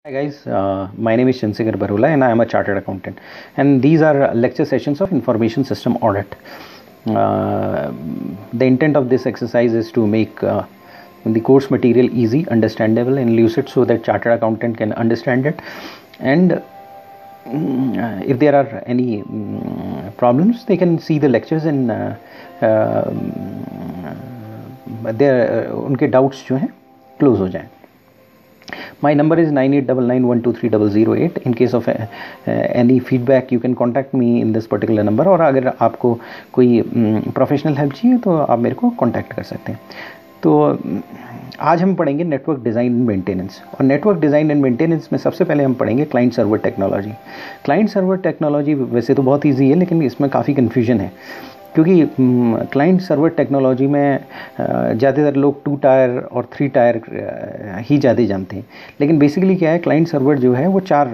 Hi guys, my name is Chansigar Barula and I am a chartered accountant, and these are lecture sessions of information system audit. The intent of this exercise is to make the course material easy, understandable and lucid so that chartered accountant can understand it, and if there are any problems they can see the lectures and उनके doubts जो हैं close हो जाएं. My number is 9899123008. In case of any feedback, you can contact me in this particular number. और अगर आपको कोई professional help चाहिए तो आप मेरे को कांटेक्ट कर सकते हैं. तो आज हम पढ़ेंगे नेटवर्क डिज़ाइन एंड मेंटेनेंस. और नेटवर्क डिज़ाइन एंड मेंटेनेंस में सबसे पहले हम पढ़ेंगे client server technology. Client server technology वैसे तो बहुत ईजी है, लेकिन इसमें काफ़ी कन्फ्यूजन है, क्योंकि क्लाइंट सर्वर टेक्नोलॉजी में ज़्यादातर लोग 2 टायर और 3 टायर ही ज़्यादा जानते हैं. लेकिन बेसिकली क्या है, क्लाइंट सर्वर जो है वो 4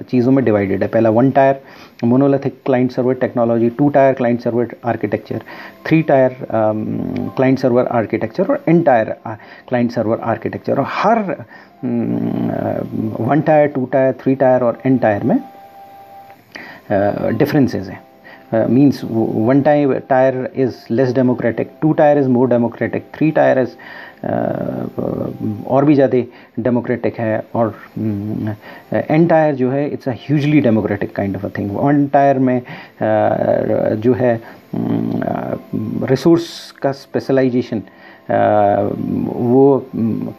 चीज़ों में डिवाइडेड है. पहला 1 tyre monolithic client server technology, 2 tyre client server architecture, 3 tyre client server architecture और N tyre client server architecture. और हर 1 टायर, 2 टायर, 3 टायर और N टायर में डिफरेंसेस हैं. Means 1 tire is less democratic, 2 tire is more democratic, 3 tire is और भी ज़्यादा democratic है, और N टायर जो है it's a hugely democratic kind of a thing. 1 tyre में जो है रिसोर्स का स्पेशलाइजेशन वो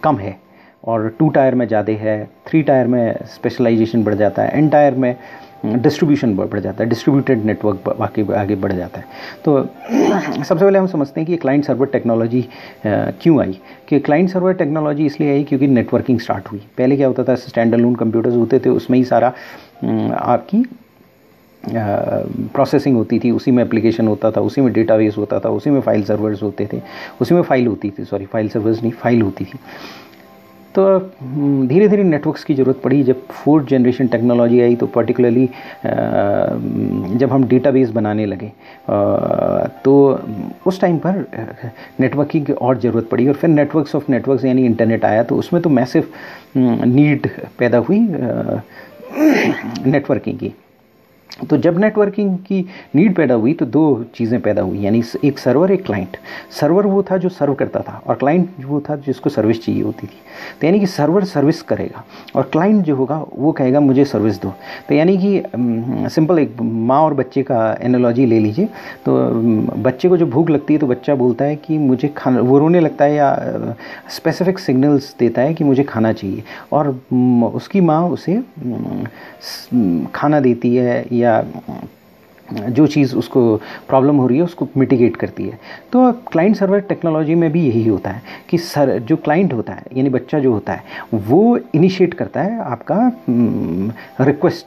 कम है, और 2 टायर में ज़्यादा है, 3 टायर में स्पेशलाइजेशन बढ़ जाता है, N टायर में डिस्ट्रीब्यूशन बढ़ जाता है, डिस्ट्रीब्यूटेड नेटवर्क बाकी आगे बढ़ जाता है. तो सबसे पहले हम समझते हैं कि क्लाइंट सर्वर टेक्नोलॉजी क्यों आई. कि क्लाइंट सर्वर टेक्नोलॉजी इसलिए आई क्योंकि नेटवर्किंग स्टार्ट हुई. पहले क्या होता था, स्टैंड अलोन कंप्यूटर्स होते थे, उसमें ही सारा आपकी प्रोसेसिंग होती थी, उसी में एप्लीकेशन होता था, उसी में डेटाबेस होता था, उसी में फाइल सर्वर्स होते थे, उसी में फाइल होती थी, फाइल सर्वर्स नहीं, फाइल होती थी. तो धीरे धीरे नेटवर्क्स की ज़रूरत पड़ी. जब 4th जनरेशन टेक्नोलॉजी आई तो पर्टिकुलरली जब हम डेटाबेस बनाने लगे तो उस टाइम पर नेटवर्किंग की और ज़रूरत पड़ी. और फिर नेटवर्क्स ऑफ नेटवर्क्स यानी इंटरनेट आया, तो उसमें तो मैसिव नीड पैदा हुई नेटवर्किंग की. तो जब नेटवर्किंग की नीड पैदा हुई तो 2 चीज़ें पैदा हुई, यानी एक सर्वर, एक क्लाइंट. सर्वर वो था जो सर्व करता था, और क्लाइंट वो था जिसको सर्विस चाहिए होती थी. तो यानी कि सर्वर सर्विस करेगा और क्लाइंट जो होगा वो कहेगा मुझे सर्विस दो. तो यानी कि सिंपल एक माँ और बच्चे का एनालॉजी ले लीजिए. तो बच्चे को जो भूख लगती है तो बच्चा बोलता है कि मुझे खाना, वो रोने लगता है या स्पेसिफिक सिग्नल्स देता है कि मुझे खाना चाहिए, और उसकी माँ उसे खाना देती है या जो चीज़ उसको प्रॉब्लम हो रही है उसको मिटिगेट करती है. तो क्लाइंट सर्वर टेक्नोलॉजी में भी यही होता है कि जो क्लाइंट होता है यानी बच्चा जो होता है वो इनिशिएट करता है, आपका रिक्वेस्ट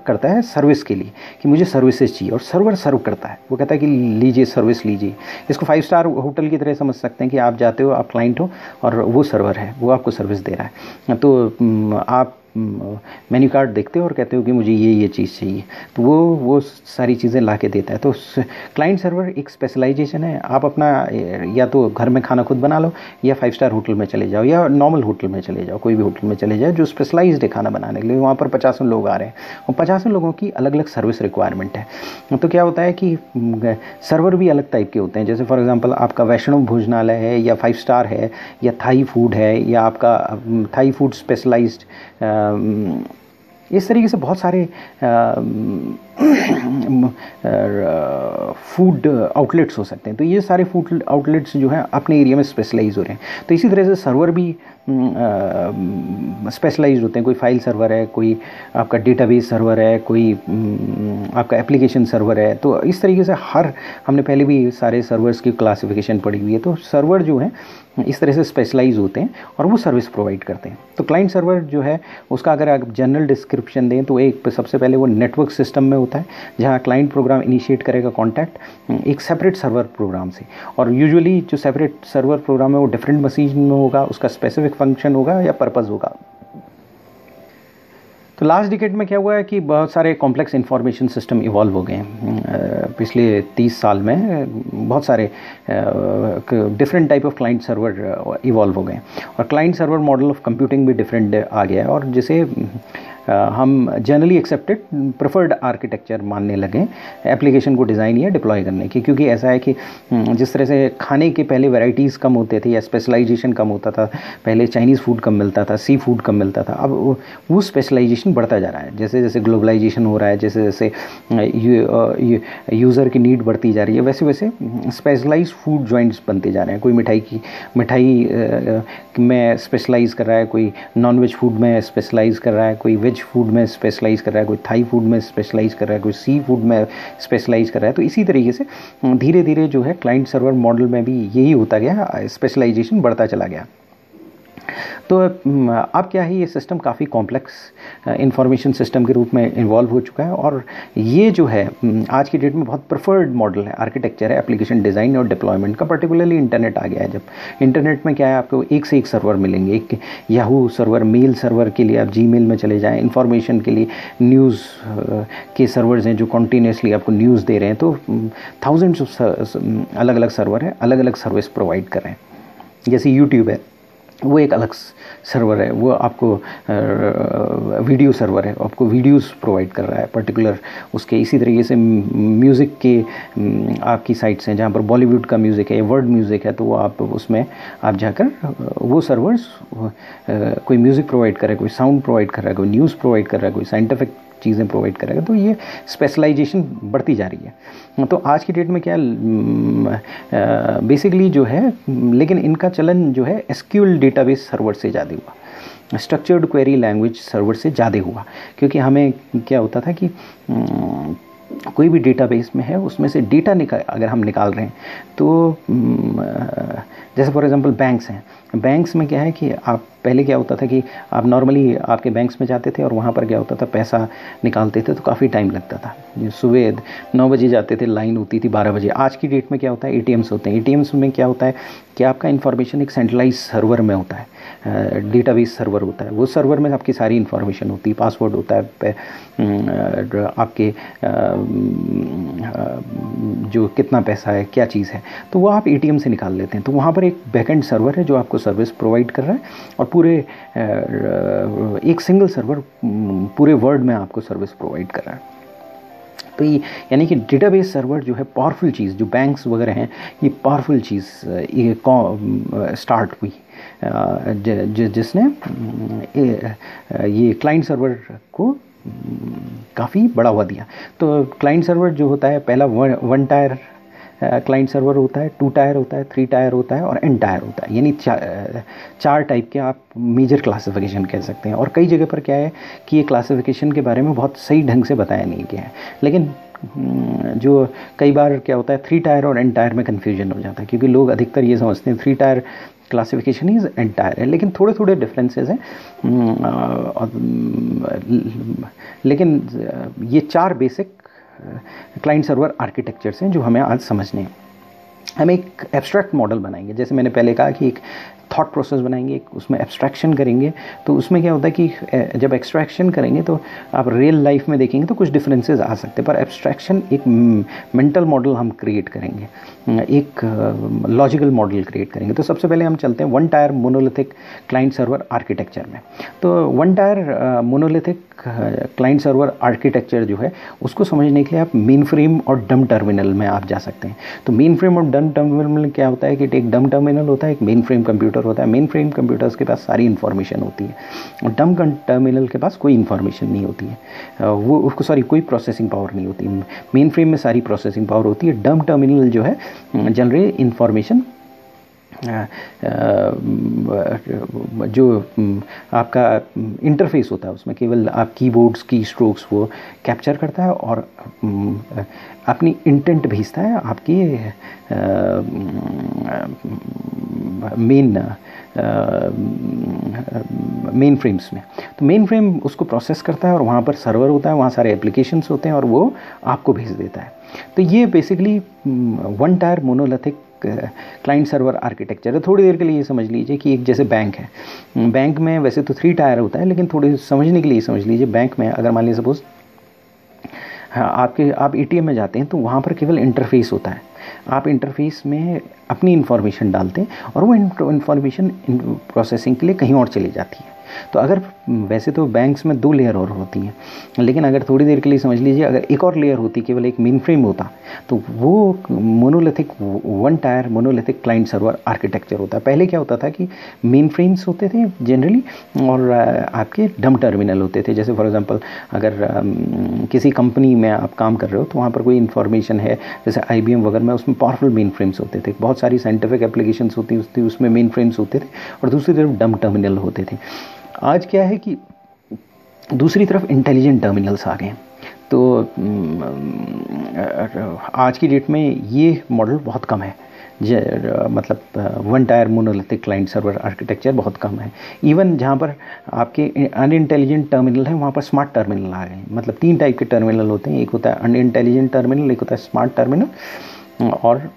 करता है सर्विस के लिए कि मुझे सर्विसेज चाहिए, और सर्वर सर्व करता है. वो कहता है कि लीजिए सर्विस लीजिए. इसको 5 स्टार होटल की तरह समझ सकते हैं कि आप जाते हो, आप क्लाइंट हो और वो सर्वर है, वो आपको सर्विस दे रहा है. तो आप मेन्यू कार्ड देखते हो और कहते हो कि मुझे ये चीज़ चाहिए, तो वो सारी चीज़ें ला के देता है. तो क्लाइंट सर्वर एक स्पेशलाइजेशन है. आप अपना या तो घर में खाना खुद बना लो, या 5 स्टार होटल में चले जाओ, या नॉर्मल होटल में चले जाओ, कोई भी होटल में चले जाओ जो स्पेशलाइज्ड है खाना बनाने के लिए. वहाँ पर 50 लोग आ रहे हैं और 50 लोगों की अलग अलग सर्विस रिक्वायरमेंट है. तो क्या होता है कि सर्वर भी अलग टाइप के होते हैं. जैसे फॉर एग्जांपल आपका वैष्णव भोजनालय है, या 5 स्टार है, या थाई फूड है, या आपका थाई फूड स्पेशलाइज्ड, इस तरीके से बहुत सारे फूड आउटलेट्स हो सकते हैं. तो ये सारे फूड आउटलेट्स जो हैं अपने एरिया में स्पेशलाइज हो रहे हैं. तो इसी तरह से सर्वर भी स्पेशलाइज्ड होते हैं. कोई फाइल सर्वर है, कोई आपका डेटाबेस सर्वर है, कोई आपका एप्लीकेशन सर्वर है. तो इस तरीके से हमने पहले भी सारे सर्वर्स की क्लासिफिकेशन पढ़ी हुई है. तो सर्वर जो है इस तरह से स्पेशलाइज होते हैं और वो सर्विस प्रोवाइड करते हैं. तो क्लाइंट सर्वर जो है उसका अगर आप जनरल डिस्क्रिप्शन दें तो एक सबसे पहले वो नेटवर्क सिस्टम में होता है, जहाँ क्लाइंट प्रोग्राम इनिशिएट करेगा कॉन्टैक्ट एक सेपरेट सर्वर प्रोग्राम से. और यूजुअली जो सेपरेट सर्वर प्रोग्राम है वो डिफरेंट मशीन में होगा, उसका स्पेसिफिक फंक्शन होगा या पर्पज़ होगा. तो लास्ट डिकेड में क्या हुआ है कि बहुत सारे कॉम्प्लेक्स इंफॉर्मेशन सिस्टम इवॉल्व हो गए हैं पिछले 30 साल में। बहुत सारे different type of client server evolve हो गए हैं और client server model of computing भी डिफरेंट आ गया है और जिसे हम जनरली एक्सेप्टेड प्रेफर्ड आर्किटेक्चर मानने लगे एप्लीकेशन को डिज़ाइन या डिप्लॉय करने की। क्योंकि ऐसा है कि जिस तरह से खाने के पहले वैराइटीज़ कम होते थे या स्पेशलाइजेशन कम होता था, पहले चाइनीज़ फूड कम मिलता था, सी फूड कम मिलता था, अब वो स्पेशलाइजेशन बढ़ता जा रहा है। जैसे जैसे ग्लोबलाइजेशन हो रहा है, जैसे जैसे यूज़र की नीड बढ़ती जा रही है, वैसे वैसे स्पेशलाइज फूड जॉइंट्स बनते जा रहे हैं। कोई मिठाई में स्पेशलाइज कर रहा है, कोई नॉन वेज फूड में स्पेशलाइज कर रहा है, कोई वेज फूड में स्पेशलाइज कर रहा है, कोई थाई फूड में स्पेशलाइज कर रहा है, कोई सी फूड में स्पेशलाइज कर रहा है। तो इसी तरीके से धीरे धीरे जो है क्लाइंट सर्वर मॉडल में भी यही होता गया, स्पेशलाइजेशन बढ़ता चला गया। तो अब क्या है, ये सिस्टम काफ़ी कॉम्प्लेक्स इंफॉर्मेशन सिस्टम के रूप में इन्वॉल्व हो चुका है और ये जो है आज की डेट में बहुत प्रेफर्ड मॉडल है, आर्किटेक्चर है एप्लीकेशन डिज़ाइन और डिप्लॉयमेंट का। पर्टिकुलरली इंटरनेट आ गया है। जब इंटरनेट में क्या है, आपको एक से एक सर्वर मिलेंगे। एक याहू सर्वर, मेल सर्वर के लिए आप जीमेल में चले जाएँ, इन्फॉर्मेशन के लिए न्यूज़ के सर्वर्स हैं जो कॉन्टीन्यूसली आपको न्यूज़ दे रहे हैं। तो थाउजेंड्स ऑफ अलग अलग सर्वर हैं, अलग अलग सर्विस प्रोवाइड कर रहे हैं। जैसे यूट्यूब है, वो एक अलग सर्वर है, वो आपको वीडियो सर्वर है, आपको वीडियोस प्रोवाइड कर रहा है पर्टिकुलर उसके। इसी तरीके से म्यूज़िक के आपकी साइट्स हैं जहाँ पर बॉलीवुड का म्यूज़िक है, वर्ल्ड म्यूज़िक है, तो वो आप उसमें आप जाकर वो सर्वर्स कोई म्यूज़िक प्रोवाइड कर रहा है, कोई साउंड प्रोवाइड कर रहा है, कोई न्यूज़ प्रोवाइड कर रहा है, कोई साइंटिफिक चीज़ें प्रोवाइड करेगा। तो ये स्पेशलाइजेशन बढ़ती जा रही है। तो आज की डेट में क्या बेसिकली जो है, लेकिन इनका चलन जो है एसक्यूएल डेटाबेस सर्वर से ज़्यादा हुआ, स्ट्रक्चर्ड क्वेरी लैंग्वेज सर्वर से ज़्यादा हुआ। क्योंकि हमें क्या होता था कि कोई भी डेटाबेस में है, उसमें से डेटा अगर हम निकाल रहे हैं तो जैसे फॉर एग्जांपल बैंक्स हैं, बैंक्स में क्या है कि आप पहले क्या होता था कि आप नॉर्मली आपके बैंक्स में जाते थे और वहाँ पर क्या होता था, पैसा निकालते थे तो काफ़ी टाइम लगता था। सुबह 9 बजे जाते थे, लाइन होती थी 12 बजे। आज की डेट में क्या होता है, एटीएम्स होते हैं। एटीएम्स में क्या होता है कि आपका इन्फॉर्मेशन एक सेंट्रलाइज सर्वर में होता है, डेटाबेस सर्वर होता है। वो सर्वर में आपकी सारी इन्फॉर्मेशन होती है, पासवर्ड होता है, आपके जो कितना पैसा है, क्या चीज़ है, तो वो आप एटीएम से निकाल लेते हैं। तो वहाँ पर एक बैकएंड सर्वर है जो आपको सर्विस प्रोवाइड कर रहा है और पूरे एक सिंगल सर्वर पूरे वर्ल्ड में आपको सर्विस प्रोवाइड कर रहा है। तो ये यानी कि डेटाबेस सर्वर जो है पावरफुल चीज़, जो बैंक्स वगैरह हैं, ये पावरफुल चीज़ ये स्टार्ट हुई जिसने ये क्लाइंट सर्वर को काफ़ी बढ़ावा दिया। तो क्लाइंट सर्वर जो होता है, पहला वन टायर क्लाइंट सर्वर होता है, 2 टायर होता है, 3 टायर होता है और एन टायर होता है। यानी 4 टाइप के आप मेजर क्लासिफिकेशन कह सकते हैं। और कई जगह पर क्या है कि ये क्लासिफिकेशन के बारे में बहुत सही ढंग से बताया नहीं गया है। लेकिन जो कई बार क्या होता है, 3 टायर और एन टायर में कन्फ्यूजन हो जाता है, क्योंकि लोग अधिकतर ये समझते हैं 3 tyre classification is an tyre है, लेकिन थोड़े थोड़े डिफरेंसेस हैं। लेकिन ये 4 बेसिक क्लाइंट सर्वर आर्किटेक्चर्स हैं जो हमें आज समझने हैं। हम एक एब्स्ट्रैक्ट मॉडल बनाएंगे, जैसे मैंने पहले कहा कि एक थॉट प्रोसेस बनाएंगे, उसमें एब्स्ट्रैक्शन करेंगे। तो उसमें क्या होता है कि जब एक्सट्रैक्शन करेंगे तो आप रियल लाइफ में देखेंगे तो कुछ डिफरेंसेस आ सकते हैं, पर एब्स्ट्रैक्शन एक मेंटल मॉडल हम क्रिएट करेंगे, एक लॉजिकल मॉडल क्रिएट करेंगे। तो सबसे पहले हम चलते हैं 1 tyre monolithic client server architecture में। तो 1 tyre monolithic client server architecture जो है, उसको समझने के लिए आप मेन फ्रेम और डम टर्मिनल में आप जा सकते हैं। तो मेन फ्रेम और डम टर्मिनल में क्या होता है कि एक डम टर्मिनल होता है, एक मेन फ्रेम कंप्यूटर होता है। मेन फ्रेम कंप्यूटर्स के पास सारी इन्फॉर्मेशन होती है और डम टर्मिनल के पास कोई इन्फॉर्मेशन नहीं होती है, वो उसको कोई प्रोसेसिंग पावर नहीं होती। मेन फ्रेम में सारी प्रोसेसिंग पावर होती है। डम टर्मिनल जो है जनरली इन्फॉर्मेशन जो आपका इंटरफेस होता है उसमें केवल आप कीबोर्ड्स की स्ट्रोक्स वो कैप्चर करता है और अपनी इंटेंट भेजता है आपकी मेन फ्रेम्स में। तो मेन फ्रेम उसको प्रोसेस करता है और वहाँ पर सर्वर होता है, वहाँ सारे एप्लीकेशंस होते हैं और वो आपको भेज देता है। तो ये basically 1 tyre monolithic client server architecture है। थोड़ी देर के लिए ये समझ लीजिए कि एक जैसे बैंक है, बैंक में वैसे तो 3 टायर होता है, लेकिन थोड़ी समझने के लिए समझ लीजिए बैंक में अगर मान लीजिए सपोज आप एटीएम में जाते हैं तो वहाँ पर केवल इंटरफेस होता है। आप इंटरफेस में अपनी इन्फॉर्मेशन डालते हैं और वो इन्फॉर्मेशन प्रोसेसिंग के लिए कहीं और चली जाती है। तो अगर वैसे तो बैंक्स में 2 लेयर और होती हैं, लेकिन अगर थोड़ी देर के लिए समझ लीजिए अगर एक और लेयर होती, केवल एक मेन फ्रेम होता, तो वो monolithic 1 tyre monolithic client server architecture होता है। पहले क्या होता था कि मेन फ्रेम्स होते थे जनरली और आपके डम टर्मिनल होते थे। जैसे फॉर एग्जांपल अगर किसी कंपनी में आप काम कर रहे हो तो वहाँ पर कोई इन्फॉर्मेशन है, जैसे IBM वगैरह में, उसमें पावरफुल मेन फ्रेम्स होते थे, बहुत सारी साइंटिफिक एप्लीकेशंस होती थी, उसमें मेन फ्रेम्स होते थे और दूसरी तरफ डम टर्मिनल होते थे। आज क्या है कि दूसरी तरफ इंटेलिजेंट टर्मिनल्स आ गए हैं। तो आज की डेट में ये मॉडल बहुत कम है, मतलब 1 tyre monolithic client server architecture बहुत कम है। इवन जहाँ पर आपके अनइंटेलिजेंट टर्मिनल है वहाँ पर स्मार्ट टर्मिनल आ गए हैं। मतलब 3 टाइप के टर्मिनल होते हैं, एक होता है अनइंटेलिजेंट टर्मिनल, एक होता है स्मार्ट टर्मिनल और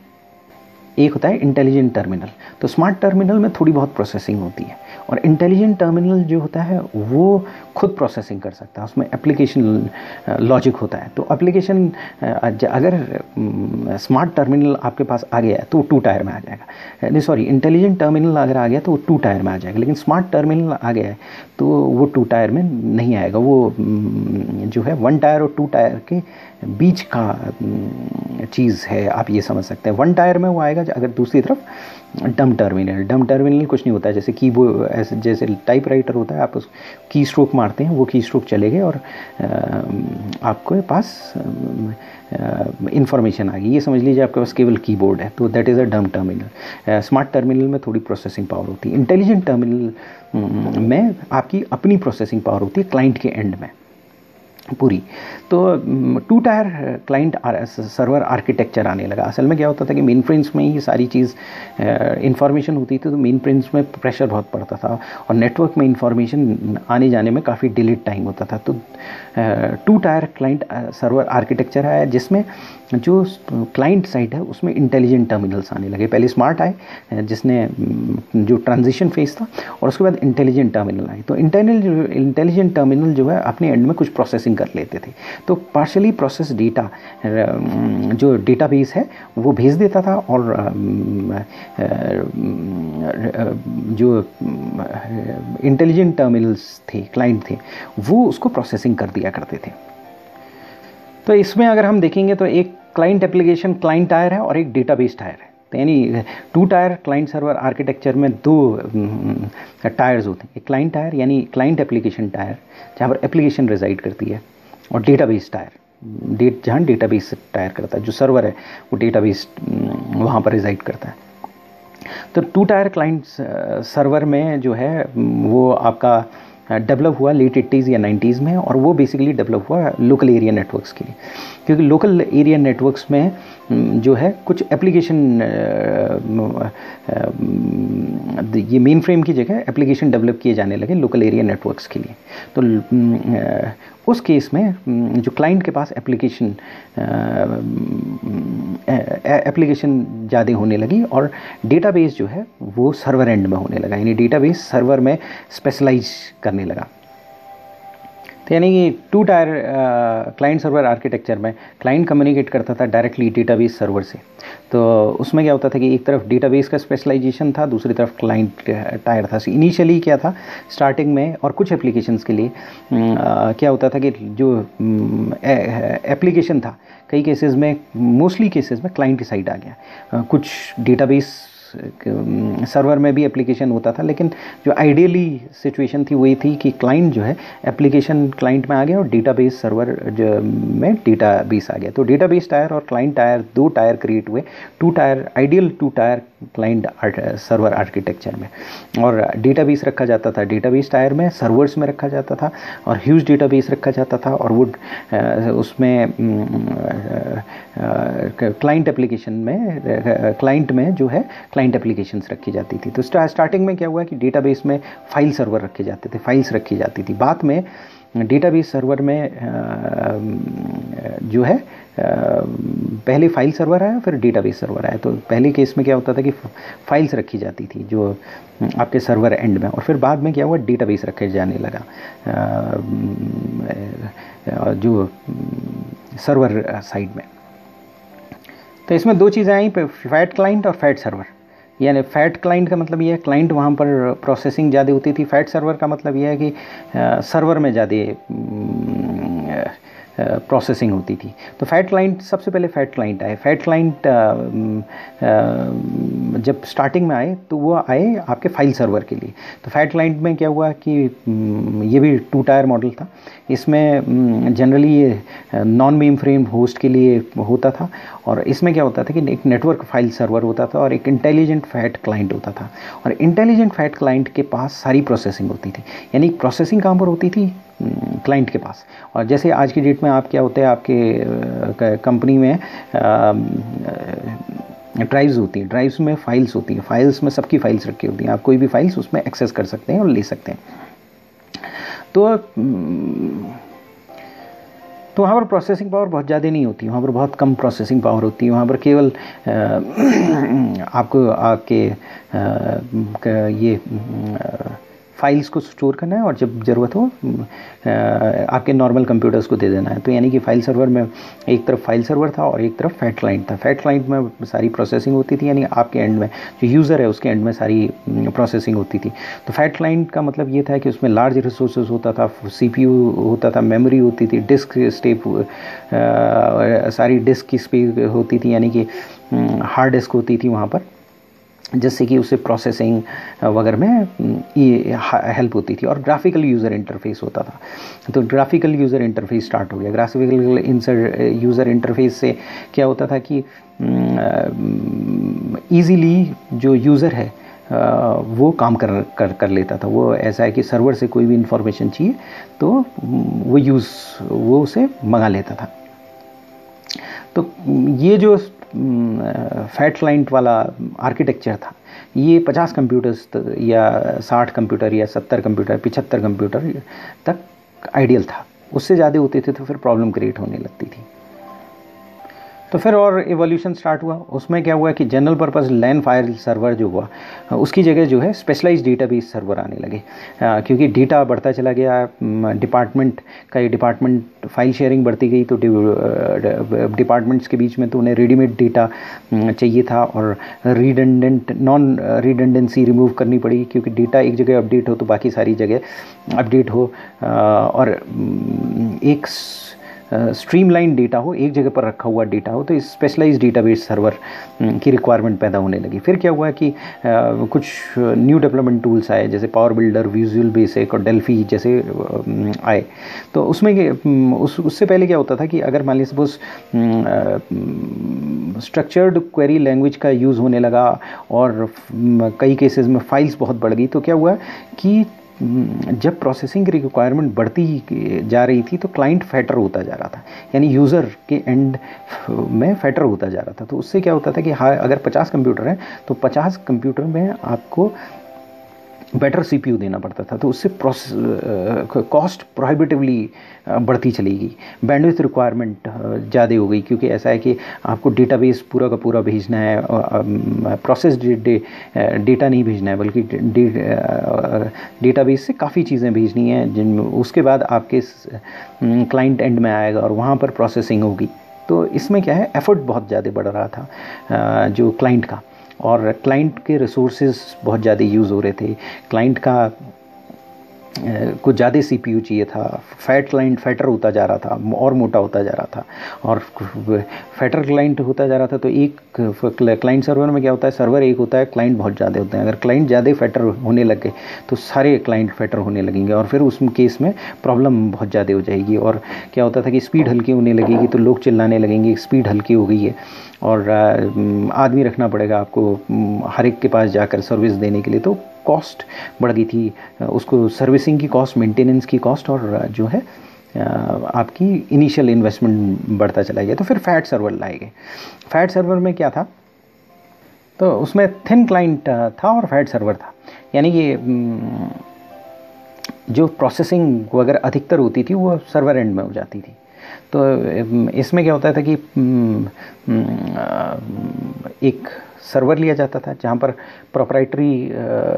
एक होता है इंटेलिजेंट टर्मिनल। तो स्मार्ट टर्मिनल में थोड़ी बहुत प्रोसेसिंग होती है और इंटेलिजेंट टर्मिनल जो होता है वो खुद प्रोसेसिंग कर सकता है, उसमें एप्लीकेशन लॉजिक होता है। तो एप्लीकेशन अगर स्मार्ट टर्मिनल आपके पास आ गया है तो वो 2 टायर में आ जाएगा, नहीं सॉरी इंटेलिजेंट टर्मिनल अगर आ गया तो वो 2 टायर में आ जाएगा, लेकिन स्मार्ट टर्मिनल आ गया है तो वो 2 टायर में नहीं आएगा। वो जो है 1 टायर और 2 टायर के बीच का चीज़ है, आप ये समझ सकते हैं। 1 टायर में वो आएगा अगर दूसरी तरफ डम टर्मिनल कुछ नहीं होता है, जैसे कीबोर्ड ऐसे जैसे टाइपराइटर होता है, आप उस की स्ट्रोक मारते हैं, वो की स्ट्रोक चलेगा और आपके पास इंफॉर्मेशन आ गई, ये समझ लीजिए आपके पास केवल कीबोर्ड है, तो दैट इज़ अ डम टर्मिनल। स्मार्ट टर्मिनल में थोड़ी प्रोसेसिंग पावर होती है। इंटेलिजेंट टर्मिनल में आपकी अपनी प्रोसेसिंग पावर होती है क्लाइंट के एंड में पूरी। तो 2 टायर क्लाइंट सर्वर आर्किटेक्चर आने लगा। असल में क्या होता था कि मेन फ्रेम्स में ही सारी चीज़ इंफॉर्मेशन होती थी, तो मेन फ्रेम्स में प्रेशर बहुत पड़ता था और नेटवर्क में इंफॉर्मेशन आने जाने में काफ़ी डिलेड टाइम होता था। तो 2 टायर क्लाइंट सर्वर आर्किटेक्चर आया जिसमें जो क्लाइंट साइड है उसमें इंटेलिजेंट टर्मिनल्स आने लगे। पहले स्मार्ट आए जिसने जो ट्रांजिशन फेज था और उसके बाद इंटेलिजेंट टर्मिनल आए। तो इंटेलिजेंट टर्मिनल जो है अपने एंड में कुछ प्रोसेसिंग कर लेते थे, तो पार्शली प्रोसेस डेटा जो डेटाबेस है वो भेज देता था और जो इंटेलिजेंट टर्मिनल्स थे क्लाइंट थे वो उसको प्रोसेसिंग कर दिया करते थे। तो इसमें अगर हम देखेंगे तो एक क्लाइंट एप्लीकेशन क्लाइंट टायर है और एक डेटाबेस टायर है। तो यानी 2 टायर क्लाइंट सर्वर आर्किटेक्चर में 2 टायर्स होते हैं। एक क्लाइंट टायर यानी क्लाइंट एप्लीकेशन टायर जहाँ पर एप्लीकेशन रिजाइड करती है, और डेटाबेस टायर जहाँ डेटाबेस टायर करता है, जो सर्वर है वो डेटाबेस वहाँ पर रिजाइड करता है। तो 2 टायर क्लाइंट सर्वर में जो है वो आपका डेवलप हुआ लेट 80s या 90s में, और वो बेसिकली डेवलप हुआ लोकल एरिया नेटवर्क्स के लिए, क्योंकि लोकल एरिया नेटवर्क्स में जो है कुछ एप्लीकेशन ये मेन फ्रेम की जगह एप्लीकेशन डेवलप किए जाने लगे लोकल एरिया नेटवर्क्स के लिए। तो उस केस में जो क्लाइंट के पास एप्लीकेशन ज़्यादा होने लगी और डेटाबेस जो है वो सर्वर एंड में होने लगा, यानी डेटाबेस सर्वर में स्पेशलाइज करने लगा। तो यानी कि 2 टायर क्लाइंट सर्वर आर्किटेक्चर में क्लाइंट कम्युनिकेट करता था डायरेक्टली डेटाबेस सर्वर से। तो उसमें क्या होता था कि एक तरफ डेटाबेस का स्पेशलाइजेशन था, दूसरी तरफ क्लाइंट टायर था। इनिशियली क्या था स्टार्टिंग में, और कुछ एप्लीकेशंस के लिए क्या होता था कि जो एप्लीकेशन था कई केसेस में, मोस्टली केसेस में क्लाइंट की साइड आ गया। कुछ डेटाबेस सर्वर में भी एप्लीकेशन होता था, लेकिन जो आइडियली सिचुएशन थी वही थी कि क्लाइंट जो है एप्लीकेशन क्लाइंट में आ गया और डेटाबेस सर्वर में डेटाबेस आ गया। तो डेटाबेस टायर और क्लाइंट टायर 2 टायर क्रिएट हुए, 2 tyre ideal 2 tyre client server architecture में। और डेटाबेस रखा जाता था डेटाबेस टायर में, सर्वर्स में रखा जाता था और ह्यूज डेटाबेस रखा जाता था, और वो उसमें क्लाइंट एप्लीकेशन में क्लाइंट में जो है क्लाइंट एप्लीकेशंस रखी जाती थी। तो स्टार्टिंग में क्या हुआ कि डेटाबेस में फाइल सर्वर रखे जाते थे, फाइल्स रखी जाती थी। बाद में डेटाबेस सर्वर में जो है पहले फाइल सर्वर आया, फिर डेटाबेस सर्वर आया। तो पहले केस में क्या होता था कि फाइल्स रखी जाती थी जो आपके सर्वर एंड में, और फिर बाद में क्या हुआ, डेटाबेस रखे जाने लगा जो सर्वर साइड में। तो इसमें दो चीज़ें आई, फैट क्लाइंट और फैट सर्वर। यानी फैट क्लाइंट का मतलब ये है क्लाइंट वहाँ पर प्रोसेसिंग ज़्यादा होती थी, फैट सर्वर का मतलब ये है कि सर्वर में ज़्यादा प्रोसेसिंग होती थी। तो फैट क्लाइंट, सबसे पहले फैट क्लाइंट आए। फैट क्लाइंट जब स्टार्टिंग में आए तो वो आए आपके फाइल सर्वर के लिए। तो फैट क्लाइंट में क्या हुआ कि ये भी 2 टायर मॉडल था। इसमें जनरली ये नॉन मेन फ्रेम होस्ट के लिए होता था, और इसमें क्या होता था कि एक नेटवर्क फाइल सर्वर होता था और एक इंटेलिजेंट फैट क्लाइंट होता था। और इंटेलिजेंट फैट क्लाइंट के पास सारी प्रोसेसिंग होती थी, यानी प्रोसेसिंग कहाँ पर होती थी, क्लाइंट के पास। और जैसे आज की डेट में आप क्या होते हैं, आपके कंपनी में ड्राइव्स होती हैं, ड्राइव्स में फाइल्स होती हैं, फाइल्स में सबकी फाइल्स रखी होती हैं, आप कोई भी फाइल्स उसमें एक्सेस कर सकते हैं और ले सकते हैं। तो वहाँ पर प्रोसेसिंग पावर बहुत ज़्यादा नहीं होती, वहाँ पर बहुत कम प्रोसेसिंग पावर होती है। वहाँ पर केवल आपको आपके ये फाइल्स को स्टोर करना है और जब ज़रूरत हो आपके नॉर्मल कंप्यूटर्स को दे देना है। तो यानी कि फाइल सर्वर में एक तरफ फाइल सर्वर था और एक तरफ फैट क्लाइंट था। फैट क्लाइंट में सारी प्रोसेसिंग होती थी, यानी आपके एंड में जो यूज़र है उसके एंड में सारी प्रोसेसिंग होती थी। तो फैट क्लाइंट का मतलब ये था कि उसमें लार्ज रिसोर्सेज होता था, CPU होता था, मेमोरी होती थी, डिस्क स्पेस, सारी डिस्क की स्पेस होती थी, यानी कि हार्ड डिस्क होती थी वहाँ पर, जिससे कि उसे प्रोसेसिंग वगैरह में ये हेल्प होती थी। और ग्राफिकल यूज़र इंटरफेस होता था। तो ग्राफिकल यूज़र इंटरफेस स्टार्ट हो गया। ग्राफिकल यूज़र इंटरफेस से क्या होता था कि ईज़िली जो यूज़र है वो काम कर लेता था। वो ऐसा है कि सर्वर से कोई भी इंफॉर्मेशन चाहिए तो वो उसे मंगा लेता था। तो ये जो फैट क्लाइंट वाला आर्किटेक्चर था, ये 50 कंप्यूटर्स या 60 कंप्यूटर या 70 कंप्यूटर 75 कंप्यूटर तक आइडियल था। उससे ज़्यादा होते थे तो फिर प्रॉब्लम क्रिएट होने लगती थी। तो फिर और एवोल्यूशन स्टार्ट हुआ। उसमें क्या हुआ कि जनरल पर्पस लैन फाइल सर्वर जो हुआ उसकी जगह जो है स्पेशलाइज्ड डेटाबेस सर्वर आने लगे, क्योंकि डेटा बढ़ता चला गया, डिपार्टमेंट फाइल शेयरिंग बढ़ती गई। तो डिपार्टमेंट्स के बीच में तो उन्हें रेडीमेड डेटा चाहिए था और नॉन रिडंडेंसी रिमूव करनी पड़ी, क्योंकि डेटा एक जगह अपडेट हो तो बाकी सारी जगह अपडेट हो, और एक स्ट्रीमलाइन डेटा हो, एक जगह पर रखा हुआ डेटा हो। तो इस स्पेशलाइज्ड डेटाबेस सर्वर की रिक्वायरमेंट पैदा होने लगी। फिर क्या हुआ कि कुछ न्यू डेवलपमेंट टूल्स आए, जैसे पावर बिल्डर, विजुअल बेसिक और डेल्फी जैसे आए। तो उसमें उससे पहले क्या होता था कि अगर मान लीजिए सपोज स्ट्रक्चर्ड क्वेरी लैंग्वेज का यूज़ होने लगा और कई केसेस में फाइल्स बहुत बढ़ गई, तो क्या हुआ कि जब प्रोसेसिंग की रिक्वायरमेंट बढ़ती जा रही थी तो क्लाइंट फैटर होता जा रहा था, यानी यूज़र के एंड में फैटर होता जा रहा था। तो उससे क्या होता था कि हाँ, अगर 50 कंप्यूटर हैं तो 50 कंप्यूटर में आपको बेटर CPU देना पड़ता था। तो उससे कॉस्ट प्रोहिबिटिवली बढ़ती चली गई। बैंडविड्थ रिक्वायरमेंट ज़्यादा हो गई, क्योंकि ऐसा है कि आपको डेटाबेस पूरा का पूरा भेजना है, प्रोसेस डेटा नहीं भेजना है, बल्कि डेटाबेस से काफ़ी चीज़ें भेजनी हैं, जिनमें उसके बाद आपके क्लाइंट एंड में आएगा और वहाँ पर प्रोसेसिंग होगी। तो इसमें क्या है, एफर्ट बहुत ज़्यादा बढ़ रहा था जो क्लाइंट का, और क्लाइंट के रिसोर्सेज बहुत ज़्यादा यूज़ हो रहे थे। क्लाइंट का कुछ ज़्यादा CPU चाहिए था। फैटर होता जा रहा था और मोटा होता जा रहा था, और फैटर क्लाइंट होता जा रहा था। तो एक क्लाइंट सर्वर में क्या होता है, सर्वर एक होता है, क्लाइंट बहुत ज़्यादा होते हैं। अगर क्लाइंट ज़्यादा फैटर होने लग गए तो सारे क्लाइंट फैटर होने लगेंगे, और फिर उस केस में प्रॉब्लम बहुत ज़्यादा हो जाएगी। और क्या होता था कि स्पीड हल्की होने लगेगी, तो लोग चिल्लाने लगेंगे स्पीड हल्की हो गई है, और आदमी रखना पड़ेगा आपको हर एक के पास जाकर सर्विस देने के लिए। तो कॉस्ट बढ़ गई थी, उसको सर्विसिंग की कॉस्ट, मेंटेनेंस की कॉस्ट, और जो है आपकी इनिशियल इन्वेस्टमेंट बढ़ता चला गया। तो फिर फैट सर्वर लाए गए। फैट सर्वर में क्या था, तो उसमें थिन क्लाइंट था और फैट सर्वर था। यानी कि जो प्रोसेसिंग वगैरह अधिकतर होती थी वो सर्वर एंड में हो जाती थी। तो इसमें क्या होता था कि एक सर्वर लिया जाता था जहाँ पर प्रोप्राइटरी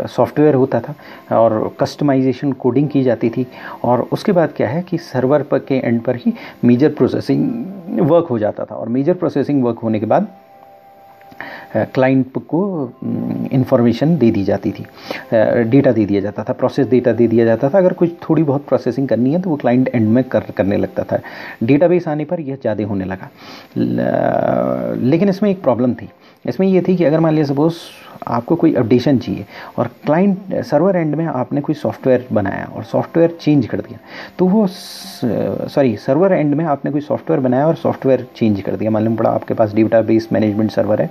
सॉफ्टवेयर होता था और कस्टमाइजेशन कोडिंग की जाती थी, और उसके बाद क्या है कि सर्वर पर के एंड पर ही मेजर प्रोसेसिंग वर्क हो जाता था, और मेजर प्रोसेसिंग वर्क होने के बाद क्लाइंट को इंफॉर्मेशन दे दी जाती थी, डेटा दे दिया जाता था, प्रोसेस डेटा दे दिया जाता था। अगर कुछ थोड़ी बहुत प्रोसेसिंग करनी है तो वो क्लाइंट एंड में करने लगता था। डेटाबेस आने पर यह ज़्यादा होने लगा, लेकिन इसमें एक प्रॉब्लम थी। इसमें ये थी कि अगर मान लिया सपोज़ आपको कोई अपडेशन चाहिए और क्लाइंट सर्वर एंड में आपने कोई सॉफ्टवेयर बनाया और सॉफ्टवेयर चेंज कर दिया, तो वो सर्वर एंड में आपने कोई सॉफ्टवेयर बनाया और सॉफ्टवेयर चेंज कर दिया। मालूम पड़ा आपके पास डेटाबेस मैनेजमेंट सर्वर है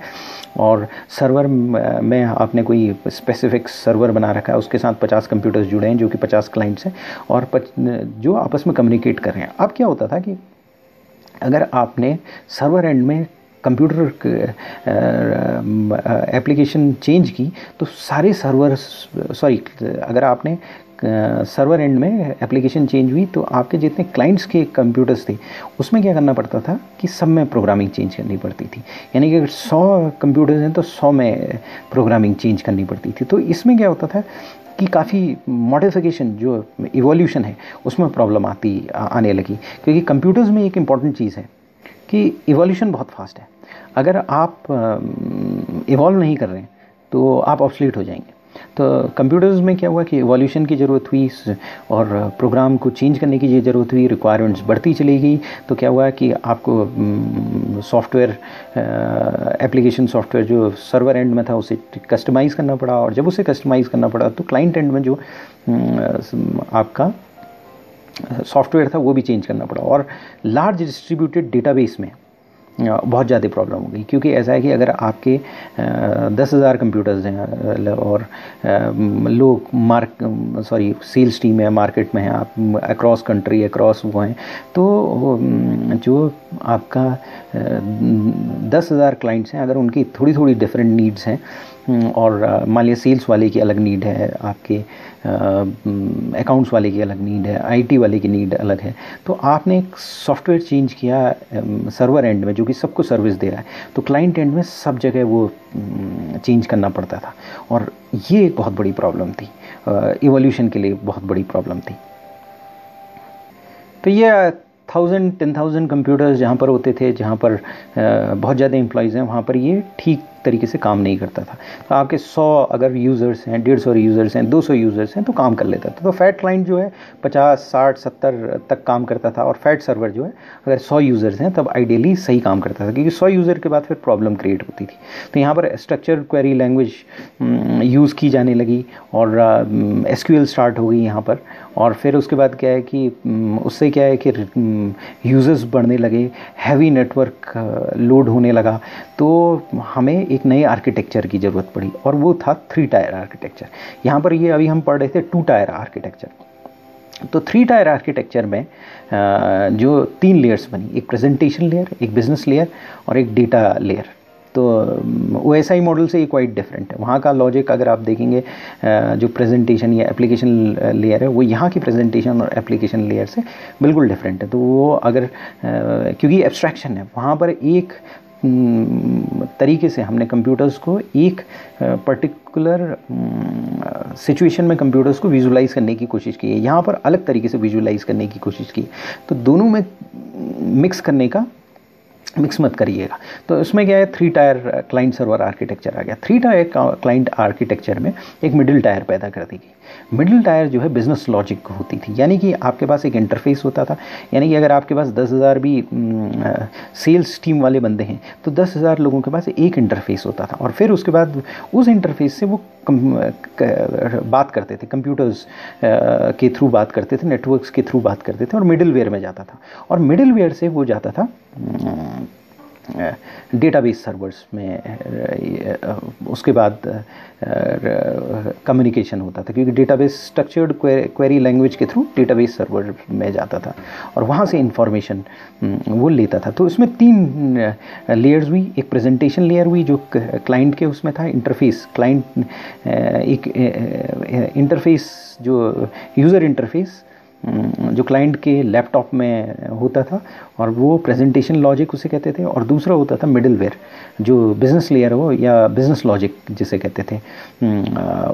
और सर्वर में आपने कोई स्पेसिफिक सर्वर बना रखा है, उसके साथ 50 कंप्यूटर्स जुड़े हैं जो कि 50 क्लाइंट्स हैं और जो आपस में कम्युनिकेट कर रहे हैं। अब क्या होता था कि अगर आपने सर्वर एंड में कंप्यूटर एप्लीकेशन चेंज की तो सारे अगर आपने सर्वर एंड में एप्लीकेशन चेंज हुई तो आपके जितने क्लाइंट्स के कंप्यूटर्स थे उसमें क्या करना पड़ता था कि सब में प्रोग्रामिंग चेंज करनी पड़ती थी। यानी कि अगर 100 कंप्यूटर्स हैं तो 100 में प्रोग्रामिंग चेंज करनी पड़ती थी। तो इसमें क्या होता था कि काफ़ी मॉडिफिकेशन जो इवोल्यूशन है उसमें प्रॉब्लम आने लगी, क्योंकि कंप्यूटर्स में एक इम्पॉर्टेंट चीज़ है कि इवोल्यूशन बहुत फास्ट है। अगर आप इवॉल्व नहीं कर रहे हैं तो आप ऑब्सलीट हो जाएंगे। तो कंप्यूटर्स में क्या हुआ कि इवोल्यूशन की ज़रूरत हुई और प्रोग्राम को चेंज करने की ज़रूरत हुई, रिक्वायरमेंट्स बढ़ती चली गई। तो क्या हुआ कि आपको सॉफ्टवेयर एप्लीकेशन सॉफ्टवेयर जो सर्वर एंड में था उसे कस्टमाइज़ करना पड़ा, और जब उसे कस्टमाइज़ करना पड़ा तो क्लाइंट एंड में जो आपका सॉफ्टवेयर था वो भी चेंज करना पड़ा। और लार्ज डिस्ट्रीब्यूटेड डेटाबेस में बहुत ज़्यादा प्रॉब्लम हो गई, क्योंकि ऐसा है कि अगर आपके 10,000 कंप्यूटर्स हैं और लोग सेल्स टीम है, मार्केट में है, आप अक्रॉस कंट्री अक्रॉस वो हैं, तो जो आपका 10,000 क्लाइंट्स हैं, अगर उनकी थोड़ी थोड़ी डिफरेंट नीड्स हैं और मान लिया सेल्स वाले की अलग नीड है, आपके अकाउंट्स वाले की अलग नीड है, आईटी वाले की नीड अलग है, तो आपने एक सॉफ्टवेयर चेंज किया सर्वर एंड में जो कि सबको सर्विस दे रहा है, तो क्लाइंट एंड में सब जगह वो चेंज करना पड़ता था, और ये एक बहुत बड़ी प्रॉब्लम थी, इवोल्यूशन के लिए बहुत बड़ी प्रॉब्लम थी। तो ये 1000-10,000 कंप्यूटर्स जहाँ पर होते थे, जहाँ पर बहुत ज़्यादा एम्प्लॉयज़ हैं, वहाँ पर ये ठीक तरीके से काम नहीं करता था। तो आपके 100 अगर यूज़र्स हैं, 150 यूज़र्स हैं, 200 यूज़र्स हैं तो काम कर लेता था। तो फैट क्लाइंट जो है 50, 60, 70 तक काम करता था, और फैट सर्वर जो है अगर 100 यूज़र्स हैं तब आइडियली सही काम करता था, क्योंकि 100 यूज़र के बाद फिर प्रॉब्लम क्रिएट होती थी। तो यहाँ पर स्ट्रक्चर क्वेरी लैंग्वेज यूज़ की जाने लगी और SQL स्टार्ट हो गई यहाँ पर, और फिर उसके बाद क्या है कि उससे क्या है कि यूज़र्स बढ़ने लगे, हैवी नेटवर्क लोड होने लगा, तो हमें एक नए आर्किटेक्चर की ज़रूरत पड़ी, और वो था 3 टायर आर्किटेक्चर। यहाँ पर ये अभी हम पढ़ रहे थे 2 टायर आर्किटेक्चर। तो 3 टायर आर्किटेक्चर में जो 3 लेयर्स बनी, एक प्रेजेंटेशन लेयर, एक बिजनेस लेयर और एक डेटा लेयर। तो OSI मॉडल से ये क्वाइट डिफरेंट है। वहाँ का लॉजिक अगर आप देखेंगे जो प्रेजेंटेशन या एप्लीकेशन लेयर है वो यहाँ की प्रेजेंटेशन और एप्लीकेशन लेयर से बिल्कुल डिफरेंट है। तो वो अगर क्योंकि एब्स्ट्रैक्शन है, वहाँ पर एक तरीके से हमने कंप्यूटर्स को एक पर्टिकुलर सिचुएशन में कंप्यूटर्स को विजुलाइज करने की कोशिश की है, यहाँ पर अलग तरीके से विजुलाइज करने की कोशिश की। तो दोनों में मिक्स मत करिएगा। तो इसमें क्या है, 3 टायर क्लाइंट सर्वर आर्किटेक्चर आ गया। 3 टायर क्लाइंट आर्किटेक्चर में एक मिडिल टायर पैदा कर दी गई। मिडिल टायर जो है बिजनेस लॉजिक होती थी, यानी कि आपके पास एक इंटरफेस होता था। यानी कि अगर आपके पास 10,000 भी सेल्स टीम वाले बंदे हैं तो 10,000 लोगों के पास एक इंटरफेस होता था, और फिर उसके बाद उस इंटरफेस से वो बात करते थे, कंप्यूटर्स के थ्रू बात करते थे, नेटवर्क्स के थ्रू बात करते थे, और मिडिल वेयर में जाता था। और मिडिल वेयर से वो जाता था डेटाबेस सर्वर्स में उसके बाद कम्युनिकेशन होता था, क्योंकि डेटाबेस स्ट्रक्चर्ड क्वेरी लैंग्वेज के थ्रू डेटाबेस सर्वर में जाता था और वहाँ से इंफॉर्मेशन वो लेता था। तो इसमें 3 लेयर्स हुई। एक प्रेजेंटेशन लेयर हुई जो क्लाइंट के उसमें था, इंटरफेस क्लाइंट, एक इंटरफेस जो यूज़र इंटरफेस जो क्लाइंट के लैपटॉप में होता था, और वो प्रेजेंटेशन लॉजिक उसे कहते थे। और दूसरा होता था मिडलवेयर, जो बिज़नेस लेयर हो या बिज़नेस लॉजिक जिसे कहते थे,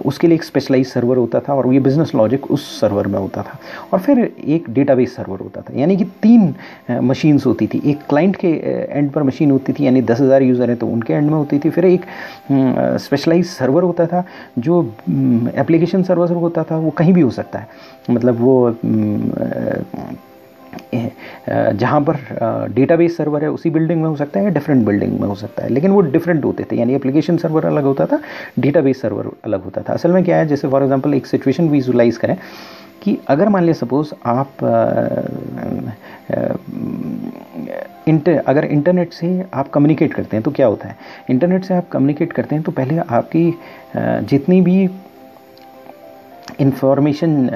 उसके लिए एक स्पेशलाइज सर्वर होता था और ये बिज़नेस लॉजिक उस सर्वर में होता था। और फिर एक डेटाबेस सर्वर होता था, यानी कि 3 मशीन्स होती थी। एक क्लाइंट के एंड पर मशीन होती थी, यानी 10,000 यूज़र हैं तो उनके एंड में होती थी। फिर एक स्पेशलाइज सर्वर होता था जो एप्लीकेशन सर्वर होता था, वो कहीं भी हो सकता है, मतलब वो जहाँ पर डेटाबेस सर्वर है उसी बिल्डिंग में हो सकता है या डिफरेंट बिल्डिंग में हो सकता है, लेकिन वो डिफरेंट होते थे। यानी एप्लीकेशन सर्वर अलग होता था, डेटाबेस सर्वर अलग होता था। असल में क्या है, जैसे फॉर एग्जांपल एक सिचुएशन विजुलाइज करें कि अगर मान लिया सपोज आप अगर इंटरनेट से आप कम्युनिकेट करते हैं तो क्या होता है, इंटरनेट से आप कम्युनिकेट करते हैं तो पहले आपकी जितनी भी इंफॉर्मेशन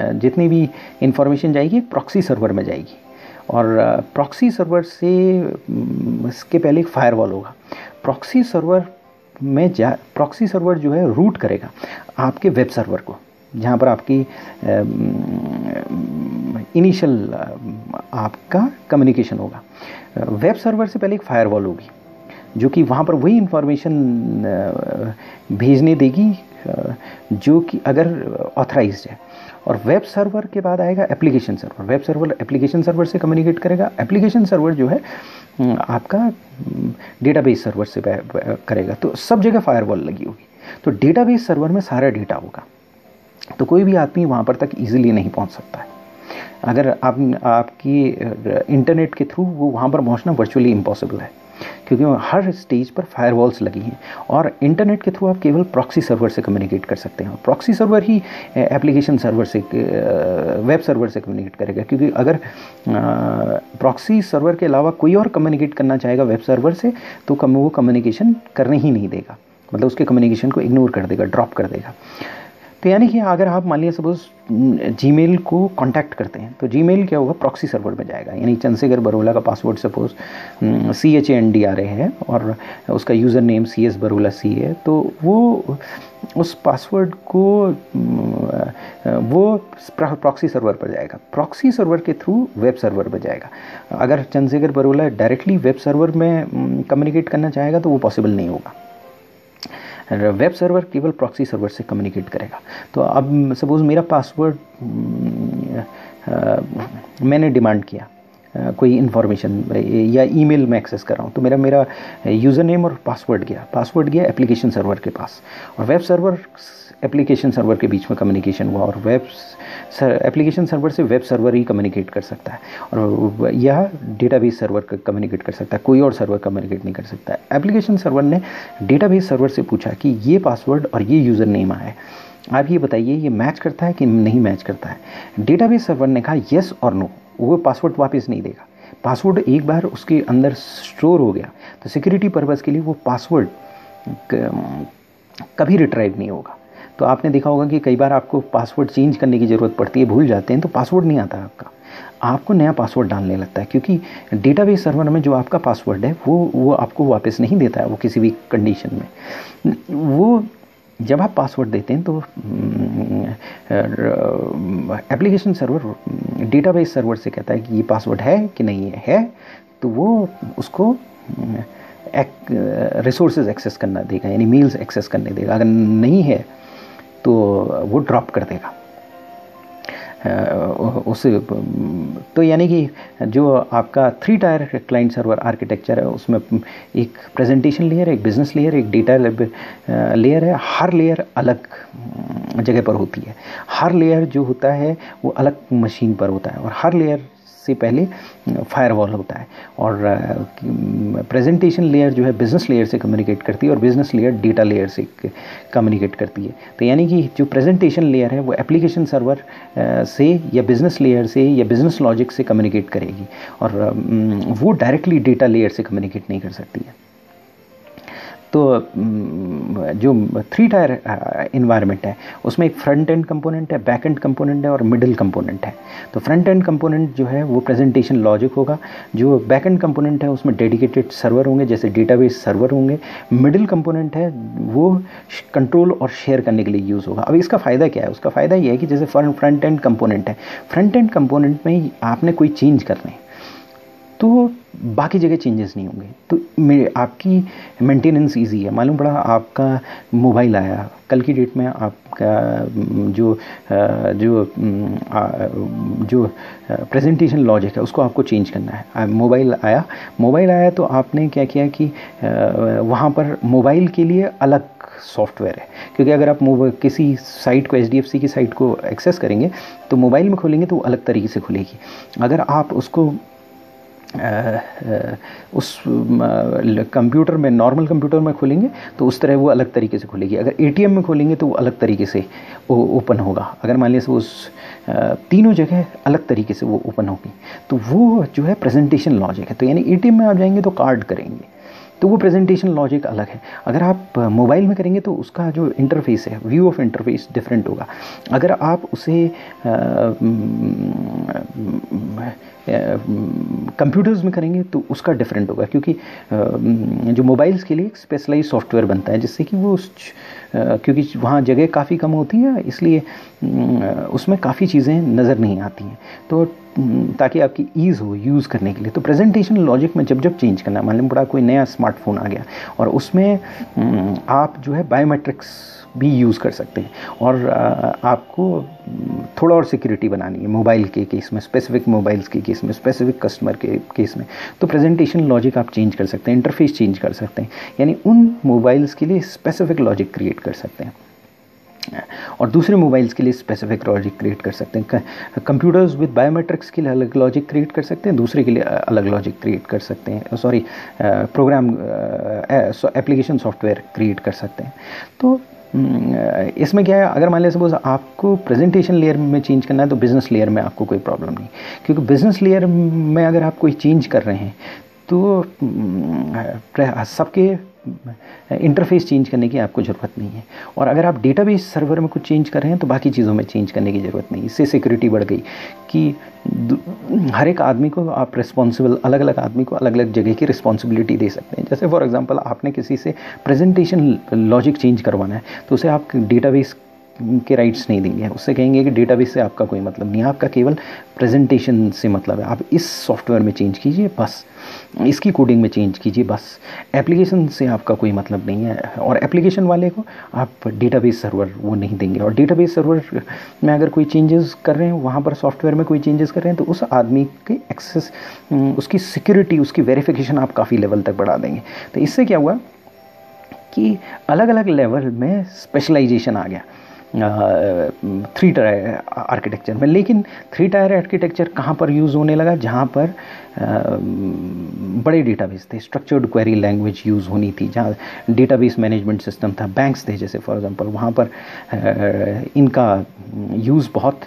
जाएगी प्रॉक्सी सर्वर में जाएगी, और प्रॉक्सी सर्वर से इसके पहले एक फायरवॉल होगा। प्रॉक्सी सर्वर जो है रूट करेगा आपके वेब सर्वर को, जहाँ पर आपकी इनिशियल आपका कम्युनिकेशन होगा। वेब सर्वर से पहले एक फायरवॉल होगी जो कि वहाँ पर वही इंफॉर्मेशन भेजने देगी जो कि अगर ऑथराइज्ड है। और वेब सर्वर के बाद आएगा application server. Web server application server से कम्युनिकेट करेगा। एप्लीकेशन सर्वर जो है आपका डेटाबेस सर्वर से करेगा। तो सब जगह फायरवॉल लगी होगी। तो डेटाबेस सर्वर में सारा डेटा होगा, तो कोई भी आदमी वहाँ पर तक ईजिली नहीं पहुँच सकता है। अगर आपकी इंटरनेट के थ्रू वो वहाँ पर पहुँचना वर्चुअली इम्पॉसिबल है, क्योंकि हर स्टेज पर फायरवॉल्स लगी हैं। और इंटरनेट के थ्रू आप केवल प्रॉक्सी सर्वर से कम्युनिकेट कर सकते हैं। प्रॉक्सी सर्वर ही एप्लीकेशन सर्वर से, वेब सर्वर से कम्युनिकेट करेगा, क्योंकि अगर प्रॉक्सी सर्वर के अलावा कोई और कम्युनिकेट करना चाहेगा वेब सर्वर से तो वो कम्युनिकेशन करने ही नहीं देगा, मतलब उसके कम्युनिकेशन को इग्नोर कर देगा, ड्रॉप कर देगा। तो यानी कि अगर आप मान लिया सपोज जीमेल को कांटेक्ट करते हैं तो जीमेल क्या होगा, प्रॉक्सी सर्वर में जाएगा। यानी चंद्रशेखर बरोला का पासवर्ड सपोज CHANDRA है और उसका यूज़र नेम CS बरोला C है, तो वो उस पासवर्ड को वो प्रॉक्सी सर्वर पर जाएगा। प्रॉक्सी सर्वर के थ्रू वेब सर्वर पर जाएगा। अगर चंद्रशेखर बरोला डायरेक्टली वेब सर्वर में कम्युनिकेट करना चाहेगा तो वो पॉसिबल नहीं होगा। वेब सर्वर केवल प्रॉक्सी सर्वर से कम्युनिकेट करेगा। तो अब सपोज मेरा पासवर्ड मैंने डिमांड किया, कोई इन्फॉर्मेशन या ईमेल में एक्सेस कर रहा हूँ, तो मेरा यूज़र नेम और पासवर्ड गया एप्लीकेशन सर्वर के पास, और वेब सर्वर एप्लीकेशन सर्वर के बीच में कम्युनिकेशन हुआ, और एप्लीकेशन सर्वर से वेब सर्वर ही कम्युनिकेट कर सकता है, और यह डेटाबेस सर्वर कम्युनिकेट कर सकता है, कोई और सर्वर कम्युनिकेट नहीं कर सकता है। एप्लीकेशन सर्वर ने डेटाबेस सर्वर से पूछा कि ये पासवर्ड और ये यूज़र नेम है, आप ये बताइए ये मैच करता है कि नहीं मैच करता है। डेटाबेस सर्वर ने कहा येस और नो, वो पासवर्ड वापस नहीं देगा। पासवर्ड एक बार उसके अंदर स्टोर हो गया तो सिक्योरिटी पर्पज़ के लिए वो पासवर्ड कभी रिट्राइव नहीं होगा। तो आपने देखा होगा कि कई बार आपको पासवर्ड चेंज करने की ज़रूरत पड़ती है, भूल जाते हैं तो पासवर्ड नहीं आता आपको नया पासवर्ड डालने लगता है, क्योंकि डेटाबेस सर्वर में जो आपका पासवर्ड है वो आपको वापस नहीं देता है वो किसी भी कंडीशन में। वो जब आप पासवर्ड देते हैं तो एप्लीकेशन सर्वर डेटाबेस सर्वर से कहता है कि ये पासवर्ड है कि नहीं है, तो वो उसको रिसोर्सेज एक्सेस करना देगा, यानी मेल्स एक्सेस करने देगा। अगर नहीं है तो वो ड्रॉप कर देगा उसे। तो यानी कि जो आपका 3 टायर क्लाइंट सर्वर आर्किटेक्चर है उसमें एक प्रेजेंटेशन लेयर, एक बिजनेस लेयर, एक डेटा लेयर है। हर लेयर अलग जगह पर होती है, हर लेयर जो होता है वो अलग मशीन पर होता है, और हर लेयर से पहले फायरवॉल होता है, और प्रेजेंटेशन लेयर जो है बिजनेस लेयर से कम्युनिकेट करती है और बिजनेस लेयर डेटा लेयर से कम्युनिकेट करती है। तो यानी कि जो प्रेजेंटेशन लेयर है वो एप्लीकेशन सर्वर से या बिजनेस लेयर से या बिजनेस लॉजिक से कम्युनिकेट करेगी, और वो डायरेक्टली डेटा लेयर से कम्युनिकेट नहीं कर सकती है। तो जो 3 टायर इन्वायरमेंट है उसमें एक फ्रंट एंड कंपोनेंट है, बैक एंड कंपोनेंट है और मिडिल कंपोनेंट है। तो फ्रंट एंड कंपोनेंट जो है वो प्रेजेंटेशन लॉजिक होगा, जो बैक एंड कंपोनेंट है उसमें डेडिकेटेड सर्वर होंगे जैसे डेटाबेस सर्वर होंगे, मिडिल कंपोनेंट है वो कंट्रोल और शेयर करने के लिए यूज़ होगा। अब इसका फ़ायदा क्या है? उसका फ़ायदा ये है कि जैसे फ्रंट एंड कंपोनेंट है, फ्रंट एंड कंपोनेंट में आपने कोई चेंज करना है तो बाकी जगह चेंजेस नहीं होंगे, तो आपकी मेंटेनेंस इजी है। मालूम पड़ा आपका मोबाइल आया, कल की डेट में आपका जो प्रेजेंटेशन लॉजिक है उसको आपको चेंज करना है। मोबाइल आया तो आपने क्या किया कि वहाँ पर मोबाइल के लिए अलग सॉफ्टवेयर है, क्योंकि अगर आप किसी साइट को HDFC की साइट को एक्सेस करेंगे तो मोबाइल में खोलेंगे तो वो अलग तरीके से खुलेगी। अगर आप उसको उस कंप्यूटर में, नॉर्मल कंप्यूटर में खोलेंगे तो उस तरह वो अलग तरीके से खुलेगी। अगर ATM में खोलेंगे तो वो अलग तरीके से ओपन होगा। अगर मान लीजिए उस तीनों जगह अलग तरीके से वो ओपन होगी, तो वो जो है प्रेजेंटेशन लॉजिक है। तो यानी ATM में आप जाएंगे तो कार्ड करेंगे तो वो प्रेजेंटेशन लॉजिक अलग है। अगर आप मोबाइल में करेंगे तो उसका जो इंटरफेस है, व्यू ऑफ इंटरफेस डिफरेंट होगा। अगर आप उसे कंप्यूटर्स में करेंगे तो उसका डिफरेंट होगा, क्योंकि जो मोबाइल्स के लिए एक स्पेशलाइज सॉफ्टवेयर बनता है जिससे कि वो क्योंकि वहाँ जगह काफ़ी कम होती है इसलिए उसमें काफ़ी चीज़ें नज़र नहीं आती हैं, तो ताकि आपकी ईज़ हो यूज़ करने के लिए। तो प्रेजेंटेशन लॉजिक में जब चेंज करना है, मालूम पड़ा कोई नया स्मार्टफोन आ गया और उसमें आप जो है बायोमेट्रिक्स भी यूज़ कर सकते हैं, और आपको थोड़ा और सिक्योरिटी बनानी है मोबाइल के केस में, स्पेसिफिक मोबाइल्स के केस में, स्पेसिफिक कस्टमर के केस में, तो प्रेजेंटेशन लॉजिक आप चेंज कर सकते हैं, इंटरफेस चेंज कर सकते हैं, यानी उन मोबाइल्स के लिए स्पेसिफिक लॉजिक क्रिएट कर सकते हैं और दूसरे मोबाइल्स के लिए स्पेसिफिक लॉजिक क्रिएट कर सकते हैं। कंप्यूटर्स विद बायोमेट्रिक्स के लिए अलग लॉजिक क्रिएट कर सकते हैं, दूसरे के लिए अलग लॉजिक क्रिएट कर सकते हैं, प्रोग्राम एप्लीकेशन सॉफ्टवेयर क्रिएट कर सकते हैं। तो इसमें क्या है, अगर मान लीजिए सपोज आपको प्रेजेंटेशन लेयर में चेंज करना है तो बिज़नेस लेयर में आपको कोई प्रॉब्लम नहीं, क्योंकि बिज़नेस लेयर में अगर आप कोई चेंज कर रहे हैं तो सबके इंटरफेस चेंज करने की आपको ज़रूरत नहीं है, और अगर आप डेटाबेस सर्वर में कुछ चेंज कर रहे हैं तो बाकी चीज़ों में चेंज करने की ज़रूरत नहीं। इससे सिक्योरिटी बढ़ गई कि हर एक आदमी को आप रिस्पॉन्सिबल, अलग अलग आदमी को अलग अलग जगह की रिस्पॉन्सिबिलिटी दे सकते हैं। जैसे फॉर एग्जांपल आपने किसी से प्रेजेंटेशन लॉजिक चेंज करवाना है तो उसे आप डेटाबेस के राइट्स नहीं देंगे, उससे कहेंगे कि डेटाबेस से आपका कोई मतलब नहीं है, आपका केवल प्रेजेंटेशन से मतलब है, आप इस सॉफ्टवेयर में चेंज कीजिए बस, इसकी कोडिंग में चेंज कीजिए बस, एप्लीकेशन से आपका कोई मतलब नहीं है। और एप्लीकेशन वाले को आप डेटाबेस सर्वर वो नहीं देंगे, और डेटाबेस सर्वर में अगर कोई चेंजेस कर रहे हैं, वहाँ पर सॉफ्टवेयर में कोई चेंजेस कर रहे हैं तो उस आदमी के एक्सेस, उसकी सिक्योरिटी, उसकी वेरिफिकेशन आप काफ़ी लेवल तक बढ़ा देंगे। तो इससे क्या हुआ कि अलग अलग लेवल में स्पेशलाइजेशन आ गया 3 टायर आर्किटेक्चर में। लेकिन 3 टायर आर्किटेक्चर कहाँ पर यूज़ होने लगा? जहाँ पर बड़े डेटाबेस थे, स्ट्रक्चर्ड क्वेरी लैंग्वेज यूज़ होनी थी, जहाँ डेटाबेस मैनेजमेंट सिस्टम था, बैंक्स थे जैसे फॉर एग्जांपल, वहाँ पर इनका यूज़ बहुत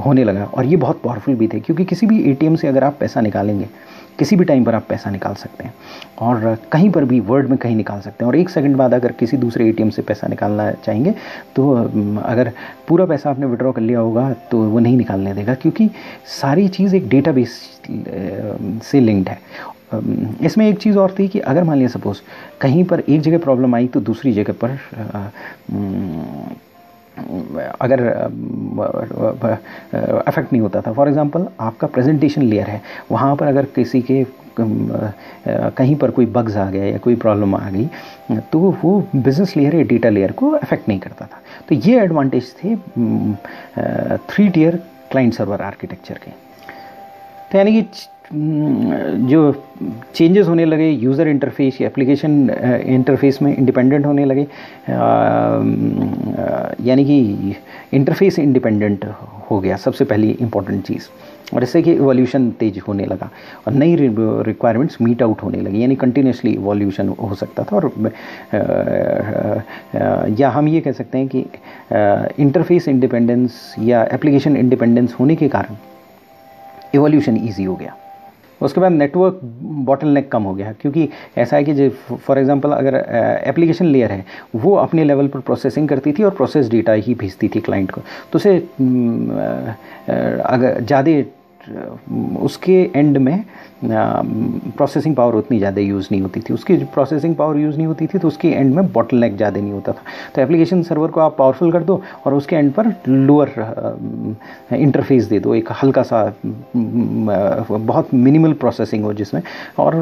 होने लगा, और ये बहुत पावरफुल भी थे, क्योंकि किसी भी ATM से अगर आप पैसा निकालेंगे, किसी भी टाइम पर आप पैसा निकाल सकते हैं और कहीं पर भी वर्ल्ड में कहीं निकाल सकते हैं, और 1 सेकंड बाद अगर किसी दूसरे ATM से पैसा निकालना चाहेंगे तो अगर पूरा पैसा आपने विड्रॉ कर लिया होगा तो वो नहीं निकालने देगा, क्योंकि सारी चीज़ एक डेटाबेस से लिंक्ड है। इसमें एक चीज़ और थी कि अगर मान लिया सपोज़ कहीं पर एक जगह प्रॉब्लम आई तो दूसरी जगह पर अगर अफेक्ट नहीं होता था। फॉर एग्जांपल आपका प्रेजेंटेशन लेयर है, वहाँ पर अगर किसी के कहीं पर कोई बग्स आ गया या कोई प्रॉब्लम आ गई तो वो बिजनेस लेयर या डेटा लेयर को अफेक्ट नहीं करता था। तो ये एडवांटेज थे 3 टियर क्लाइंट सर्वर आर्किटेक्चर के। तो यानी कि जो चेंजेस होने लगे यूज़र इंटरफेस या एप्लीकेशन इंटरफेस में इंडिपेंडेंट होने लगे, यानी कि इंटरफेस इंडिपेंडेंट हो गया सबसे पहली इंपॉर्टेंट चीज़। और इससे कि इवोल्यूशन तेज होने लगा और नई रिक्वायरमेंट्स मीट आउट होने लगी, यानी कंटिन्यूसली इवोल्यूशन हो सकता था। और या हम ये कह सकते हैं कि इंटरफेस इंडिपेंडेंस या एप्लीकेशन इंडिपेंडेंस होने के कारण इवोल्यूशन ईजी हो गया। उसके बाद नेटवर्क बॉटलनेक कम हो गया, क्योंकि ऐसा है कि जो फॉर एग्जांपल अगर एप्लीकेशन लेयर है वो अपने लेवल पर प्रोसेसिंग करती थी और प्रोसेस डेटा ही भेजती थी क्लाइंट को, तो उसे अगर ज़्यादा उसके एंड में प्रोसेसिंग पावर उतनी ज़्यादा यूज़ नहीं होती थी, उसकी प्रोसेसिंग पावर यूज़ नहीं होती थी, तो उसके एंड में बॉटलनेक ज़्यादा नहीं होता था। तो एप्लीकेशन सर्वर को आप पावरफुल कर दो और उसके एंड पर लोअर इंटरफेस दे दो, एक हल्का सा बहुत मिनिमल प्रोसेसिंग हो जिसमें, और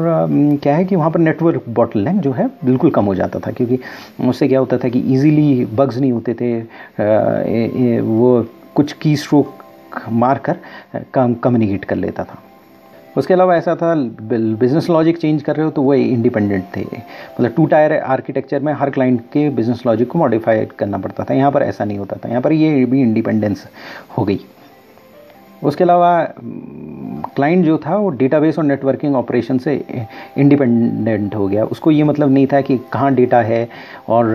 क्या है कि वहाँ पर नेटवर्क बॉटलनेक जो है बिल्कुल कम हो जाता था, क्योंकि उससे क्या होता था कि ईजीली बग्स नहीं होते थे, वो कुछ की स्ट्रोक मारकर कम्युनिकेट कर लेता था। उसके अलावा ऐसा था, बिजनेस लॉजिक चेंज कर रहे हो तो वो इंडिपेंडेंट थे, मतलब 2 टायर आर्किटेक्चर में हर क्लाइंट के बिजनेस लॉजिक को मॉडिफाई करना पड़ता था। यहाँ पर ऐसा नहीं होता था, यहाँ पर ये भी इंडिपेंडेंस हो गई। उसके अलावा क्लाइंट जो था वो डेटाबेस और नेटवर्किंग ऑपरेशन से इंडिपेंडेंट हो गया। उसको ये मतलब नहीं था कि कहाँ डेटा है, और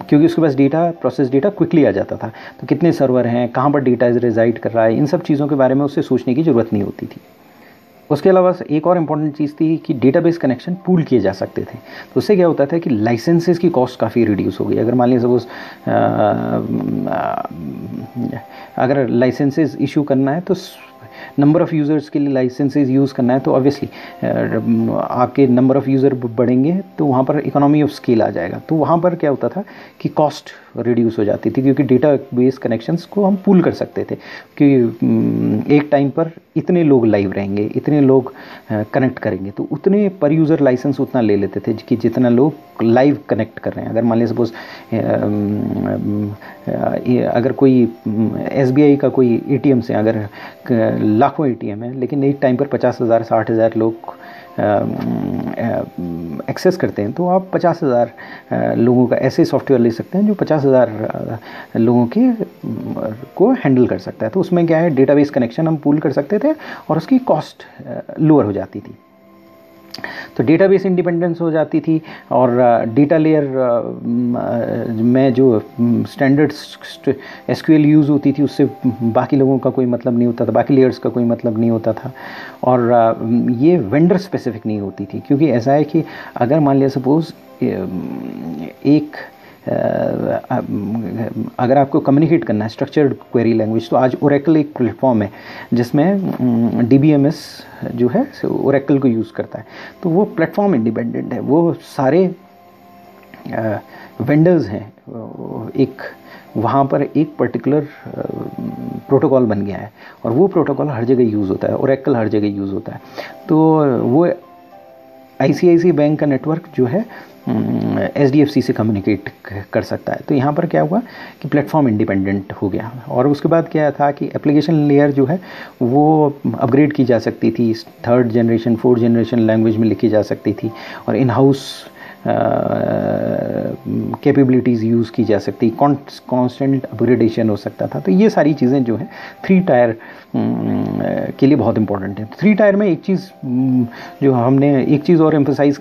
क्योंकि उसके पास डेटा, प्रोसेस डेटा क्विकली आ जाता था, तो कितने सर्वर हैं, कहाँ पर डेटा रिजाइड कर रहा है, इन सब चीज़ों के बारे में उससे सोचने की ज़रूरत नहीं होती थी। उसके अलावा एक और इम्पॉर्टेंट चीज़ थी कि डेटाबेस कनेक्शन पूल किए जा सकते थे, तो उससे क्या होता था कि लाइसेंसेस की कॉस्ट काफ़ी रिड्यूस हो गई। अगर मान लीजिए सपोज अगर लाइसेंसेस इशू करना है तो नंबर ऑफ़ यूज़र्स के लिए लाइसेंसेस यूज़ करना है, तो ऑब्वियसली आपके नंबर ऑफ़ यूज़र बढ़ेंगे तो वहाँ पर इकोनॉमी ऑफ स्केल आ जाएगा। तो वहाँ पर क्या होता था कि कॉस्ट रिड्यूस हो जाती थी, क्योंकि डेटाबेस कनेक्शंस को हम पूल कर सकते थे कि एक टाइम पर इतने लोग लाइव रहेंगे, इतने लोग कनेक्ट करेंगे, तो उतने पर यूज़र लाइसेंस उतना ले लेते थे कि जितना लोग लाइव कनेक्ट कर रहे हैं। अगर मान लीजिए सपोज अगर कोई SBI का कोई ATM से अगर लाखों ATM है, लेकिन एक टाइम पर 50,000 60,000 लोग एक्सेस करते हैं, तो आप 50,000 लोगों का ऐसे सॉफ्टवेयर ले सकते हैं जो 50,000 लोगों के को हैंडल कर सकता है। तो उसमें क्या है, डेटाबेस कनेक्शन हम पूल कर सकते थे और उसकी कॉस्ट लोअर हो जाती थी। तो डेटाबेस इंडिपेंडेंस हो जाती थी, और डेटा लेयर में जो स्टैंडर्ड SQL यूज़ होती थी उससे बाकी लोगों का कोई मतलब नहीं होता था, बाकी लेयर्स का कोई मतलब नहीं होता था, और ये वेंडर स्पेसिफिक नहीं होती थी। क्योंकि ऐसा है कि अगर मान लिया सपोज़ एक अगर आपको कम्युनिकेट करना है स्ट्रक्चर्ड क्वेरी लैंग्वेज, तो आज ओरेकल एक प्लेटफॉर्म है जिसमें DBMS जो है ओरेकल को यूज़ करता है, तो वो प्लेटफॉर्म इंडिपेंडेंट है। वो सारे वेंडर्स हैं, एक वहाँ पर एक पर्टिकुलर प्रोटोकॉल बन गया है और वो प्रोटोकॉल हर जगह यूज़ होता है, ओरेकल हर जगह यूज़ होता है। तो वो ICICI बैंक का नेटवर्क जो है SDFC से कम्युनिकेट कर सकता है। तो यहाँ पर क्या हुआ कि प्लेटफॉर्म इंडिपेंडेंट हो गया। और उसके बाद क्या था कि एप्लीकेशन लेयर जो है वो अपग्रेड की जा सकती थी, 3rd generation 4th generation language में लिखी जा सकती थी, और इन हाउस कैपेबिलिटीज़ यूज़ की जा सकती, कॉन्स्टेंट अपग्रेडेशन हो सकता था। तो ये सारी चीज़ें जो हैं 3 टायर के लिए बहुत इंपॉर्टेंट है। 3 टायर में एक चीज़ जो हमने एक चीज़ और एम्फसाइज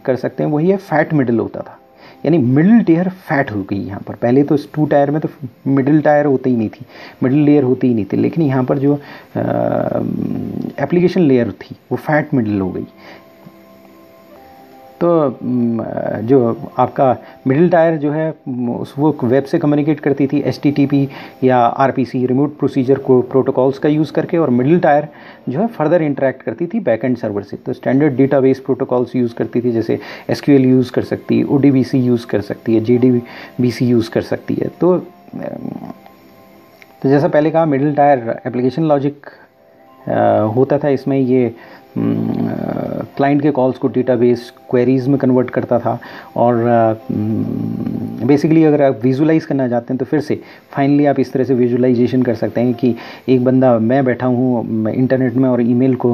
कर सकते हैं, वही है फैट मिडिल होता था, यानी मिडिल टेयर फैट हो गई यहाँ पर। पहले तो 2 टायर में तो मिडिल टायर होती ही नहीं थी, मिडिल लेयर होती ही नहीं थी, लेकिन यहाँ पर जो एप्लीकेशन लेयर थी वो फैट मिडिल हो गई। तो जो आपका मिडिल टायर जो है वो वेब से कम्युनिकेट करती थी HTTP या RPC रिमोट प्रोसीजर को प्रोटोकॉल्स का यूज़ करके, और मिडिल टायर जो है फर्दर इंटरेक्ट करती थी बैकएंड सर्वर से। तो स्टैंडर्ड डेटाबेस प्रोटोकॉल्स यूज़ करती थी, जैसे SQL यूज़ कर सकती है, ODBC यूज़ कर सकती है, JDBC यूज़ कर सकती है। तो जैसा पहले कहा, मिडिल टायर एप्लीकेशन लॉजिक होता था, इसमें ये क्लाइंट के कॉल्स को डेटाबेस क्वेरीज में कन्वर्ट करता था। और बेसिकली अगर आप विजुलाइज करना चाहते हैं तो फिर से फाइनली आप इस तरह से विजुलाइजेशन कर सकते हैं कि एक बंदा, मैं बैठा हूँ इंटरनेट में और ईमेल को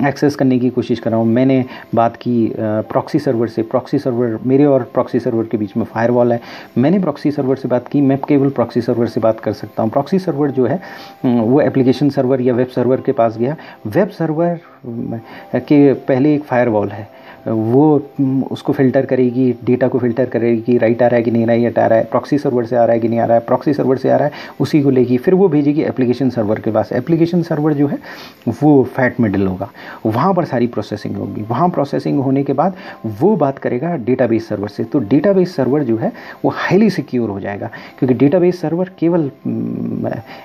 एक्सेस करने की कोशिश कर रहा हूँ। मैंने बात की प्रॉक्सी सर्वर से, प्रॉक्सी सर्वर, मेरे और प्रॉक्सी सर्वर के बीच में फायरवॉल है, मैंने प्रॉक्सी सर्वर से बात की, मैं केवल प्रॉक्सी सर्वर से बात कर सकता हूँ। प्रॉक्सी सर्वर जो है वो एप्लीकेशन सर्वर या वेब सर्वर के पास गया। वेब सर्वर के पहले एक फायरवॉल है, वो उसको फ़िल्टर करेगी, डेटा को फ़िल्टर करेगी, राइट आ रहा है कि नहीं राइट आ रहा है, प्रॉक्सी सर्वर से आ रहा है कि नहीं आ रहा है, प्रॉक्सी सर्वर से आ रहा है उसी को लेगी, फिर वो भेजेगी एप्लीकेशन सर्वर के पास। एप्लीकेशन सर्वर जो है वो फैट मिडल होगा, वहाँ पर सारी प्रोसेसिंग होगी। वहाँ प्रोसेसिंग होने के बाद वो बात करेगा डेटाबेस सर्वर से। तो डेटाबेस सर्वर जो है वो हाईली सिक्योर हो जाएगा, क्योंकि डेटाबेस सर्वर केवल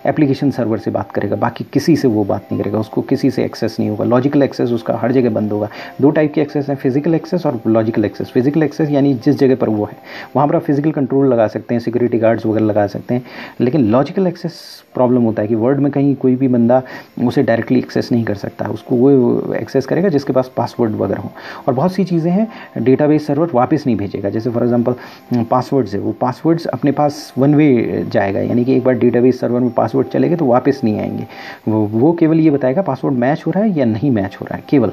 एप्लीकेशन सर्वर से बात करेगा, बाकी किसी से वो बात नहीं करेगा, उसको किसी से एक्सेस नहीं होगा। लॉजिकल एक्सेस उसका हर जगह बंद होगा। दो टाइप के एक्सेस हैं, फिजिकल एक्सेस और लॉजिकल एक्सेस। फिजिकल एक्सेस यानी जिस जगह पर वो है वहाँ पर आप फिजिकल कंट्रोल लगा सकते हैं, सिक्योरिटी गार्ड्स वगैरह लगा सकते हैं। लेकिन लॉजिकल एक्सेस प्रॉब्लम होता है कि वर्ल्ड में कहीं कोई भी बंदा उसे डायरेक्टली एक्सेस नहीं कर सकता, उसको वो एक्सेस करेगा जिसके पास पासवर्ड वगैरह हो। और बहुत सी चीज़ें हैं डेटाबेस सर्वर वापस नहीं भेजेगा, जैसे फॉर एग्जांपल पासवर्ड्स है, वो पासवर्ड्स अपने पास वन वे जाएगा, यानी कि एक बार डेटाबेस सर्वर में पासवर्ड चलेंगे तो वापस नहीं आएंगे। वो केवल ये बताएगा पासवर्ड मैच हो रहा है या नहीं मैच हो रहा है केवल,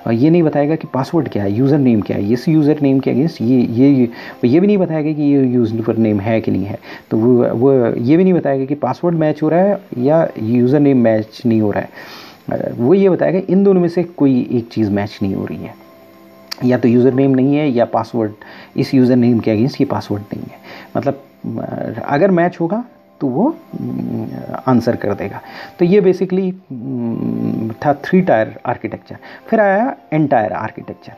और ये नहीं बताएगा कि पासवर्ड क्या है, यूज़र नेम क्या है, इस यूज़र नेम के अगेंस्ट ये भी नहीं बताएगा कि ये यूज़र नेम है कि नहीं है। तो वो ये भी नहीं बताएगा कि पासवर्ड मैच हो रहा है या यूज़र नेम मैच नहीं हो रहा है। वो ये बताएगा इन दोनों में से कोई एक चीज़ मैच नहीं हो रही है, या तो यूज़र नेम नहीं है या पासवर्ड इस यूज़र नेम के अगेंस्ट ये पासवर्ड नहीं है। मतलब अगर मैच होगा तो वो आंसर कर देगा। तो ये बेसिकली था 3 टायर आर्किटेक्चर। फिर आया एंटायर आर्किटेक्चर।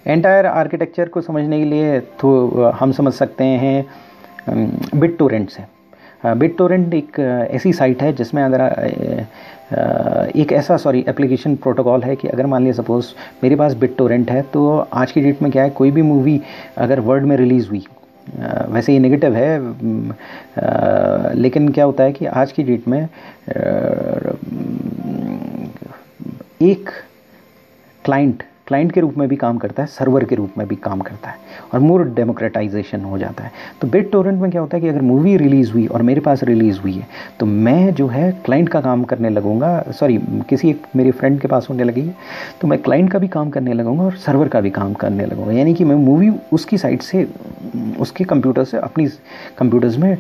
एंटायर आर्किटेक्चर को समझने के लिए तो हम समझ सकते हैं बिटटोरेंट से। बिटटोरेंट एक ऐसी साइट है जिसमें अगर एक ऐसा एप्लीकेशन प्रोटोकॉल है कि अगर मान लिया सपोज़ मेरे पास बिटटोरेंट है, तो आज की डेट में क्या है, कोई भी मूवी अगर वर्ल्ड में रिलीज़ हुई, वैसे ये नेगेटिव है, लेकिन क्या होता है कि आज की डेट में एक क्लाइंट के रूप में भी काम करता है, सर्वर के रूप में भी काम करता है, और मोर डेमोक्रेटाइजेशन हो जाता है। तो बिटटोरेंट में क्या होता है कि अगर मूवी रिलीज़ हुई और मेरे पास रिलीज़ हुई है, तो मैं जो है क्लाइंट का काम करने लगूंगा, किसी एक मेरे फ्रेंड के पास होने लगी है, तो मैं क्लाइंट का भी काम करने लगूंगा और सर्वर का भी काम करने लगूंगा। यानी कि मैं मूवी उसकी साइट से, उसके कंप्यूटर से अपनी कंप्यूटर्स में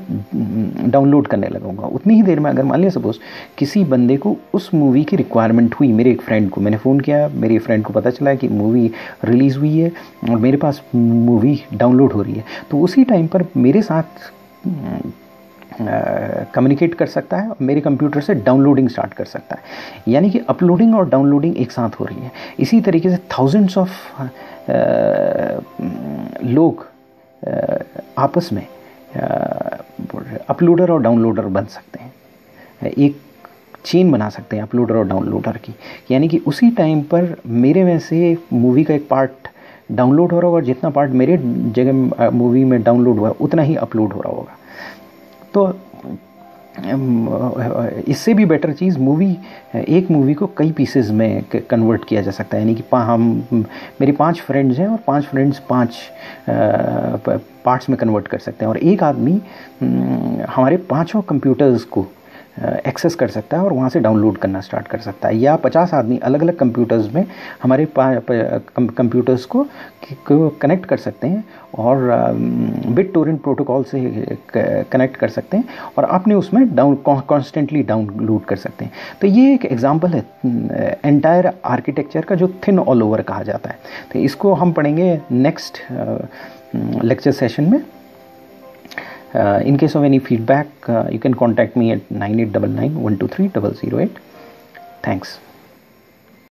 डाउनलोड करने लगूंगा। उतनी ही देर में अगर मान लिया सपोज़ किसी बंदे को उस मूवी की रिक्वायरमेंट हुई, मेरे एक फ्रेंड को, मैंने फ़ोन किया, मेरे फ्रेंड को पता चला कि मूवी रिलीज़ हुई है और मेरे पास मूवी डाउनलोड हो रही है, तो उसी टाइम पर मेरे साथ कम्युनिकेट कर सकता है और मेरे कंप्यूटर से डाउनलोडिंग स्टार्ट कर सकता है। यानी कि अपलोडिंग और डाउनलोडिंग एक साथ हो रही है। इसी तरीके से थाउजेंड्स ऑफ लोग आपस में अपलोडर और डाउनलोडर बन सकते हैं, एक चेन बना सकते हैं अपलोडर और डाउनलोडर की। यानी कि उसी टाइम पर मेरे में से मूवी का एक पार्ट डाउनलोड हो रहा होगा और जितना पार्ट मेरे जगह मूवी में डाउनलोड हुआ उतना ही अपलोड हो रहा होगा। तो इससे भी बेटर चीज़, एक मूवी को कई पीसेस में कन्वर्ट किया जा सकता है। यानी कि मेरे 5 फ्रेंड्स हैं और 5 फ्रेंड्स 5 पार्ट्स में कन्वर्ट कर सकते हैं, और एक आदमी हमारे 5 कंप्यूटर्स को एक्सेस कर सकता है और वहाँ से डाउनलोड करना स्टार्ट कर सकता है। या 50 आदमी अलग अलग कंप्यूटर्स में हमारे कंप्यूटर्स को कनेक्ट कर सकते हैं और बिटटोरेंट प्रोटोकॉल से कनेक्ट कर सकते हैं और अपने उसमें कॉन्स्टेंटली डाउनलोड कर सकते हैं। तो ये एक एग्जांपल है एंटायर आर्किटेक्चर का, जो थिन ऑल ओवर कहा जाता है। तो इसको हम पढ़ेंगे नेक्स्ट लेक्चर सेशन में। In case of any feedback, you can contact me at 9899 123 008. Thanks.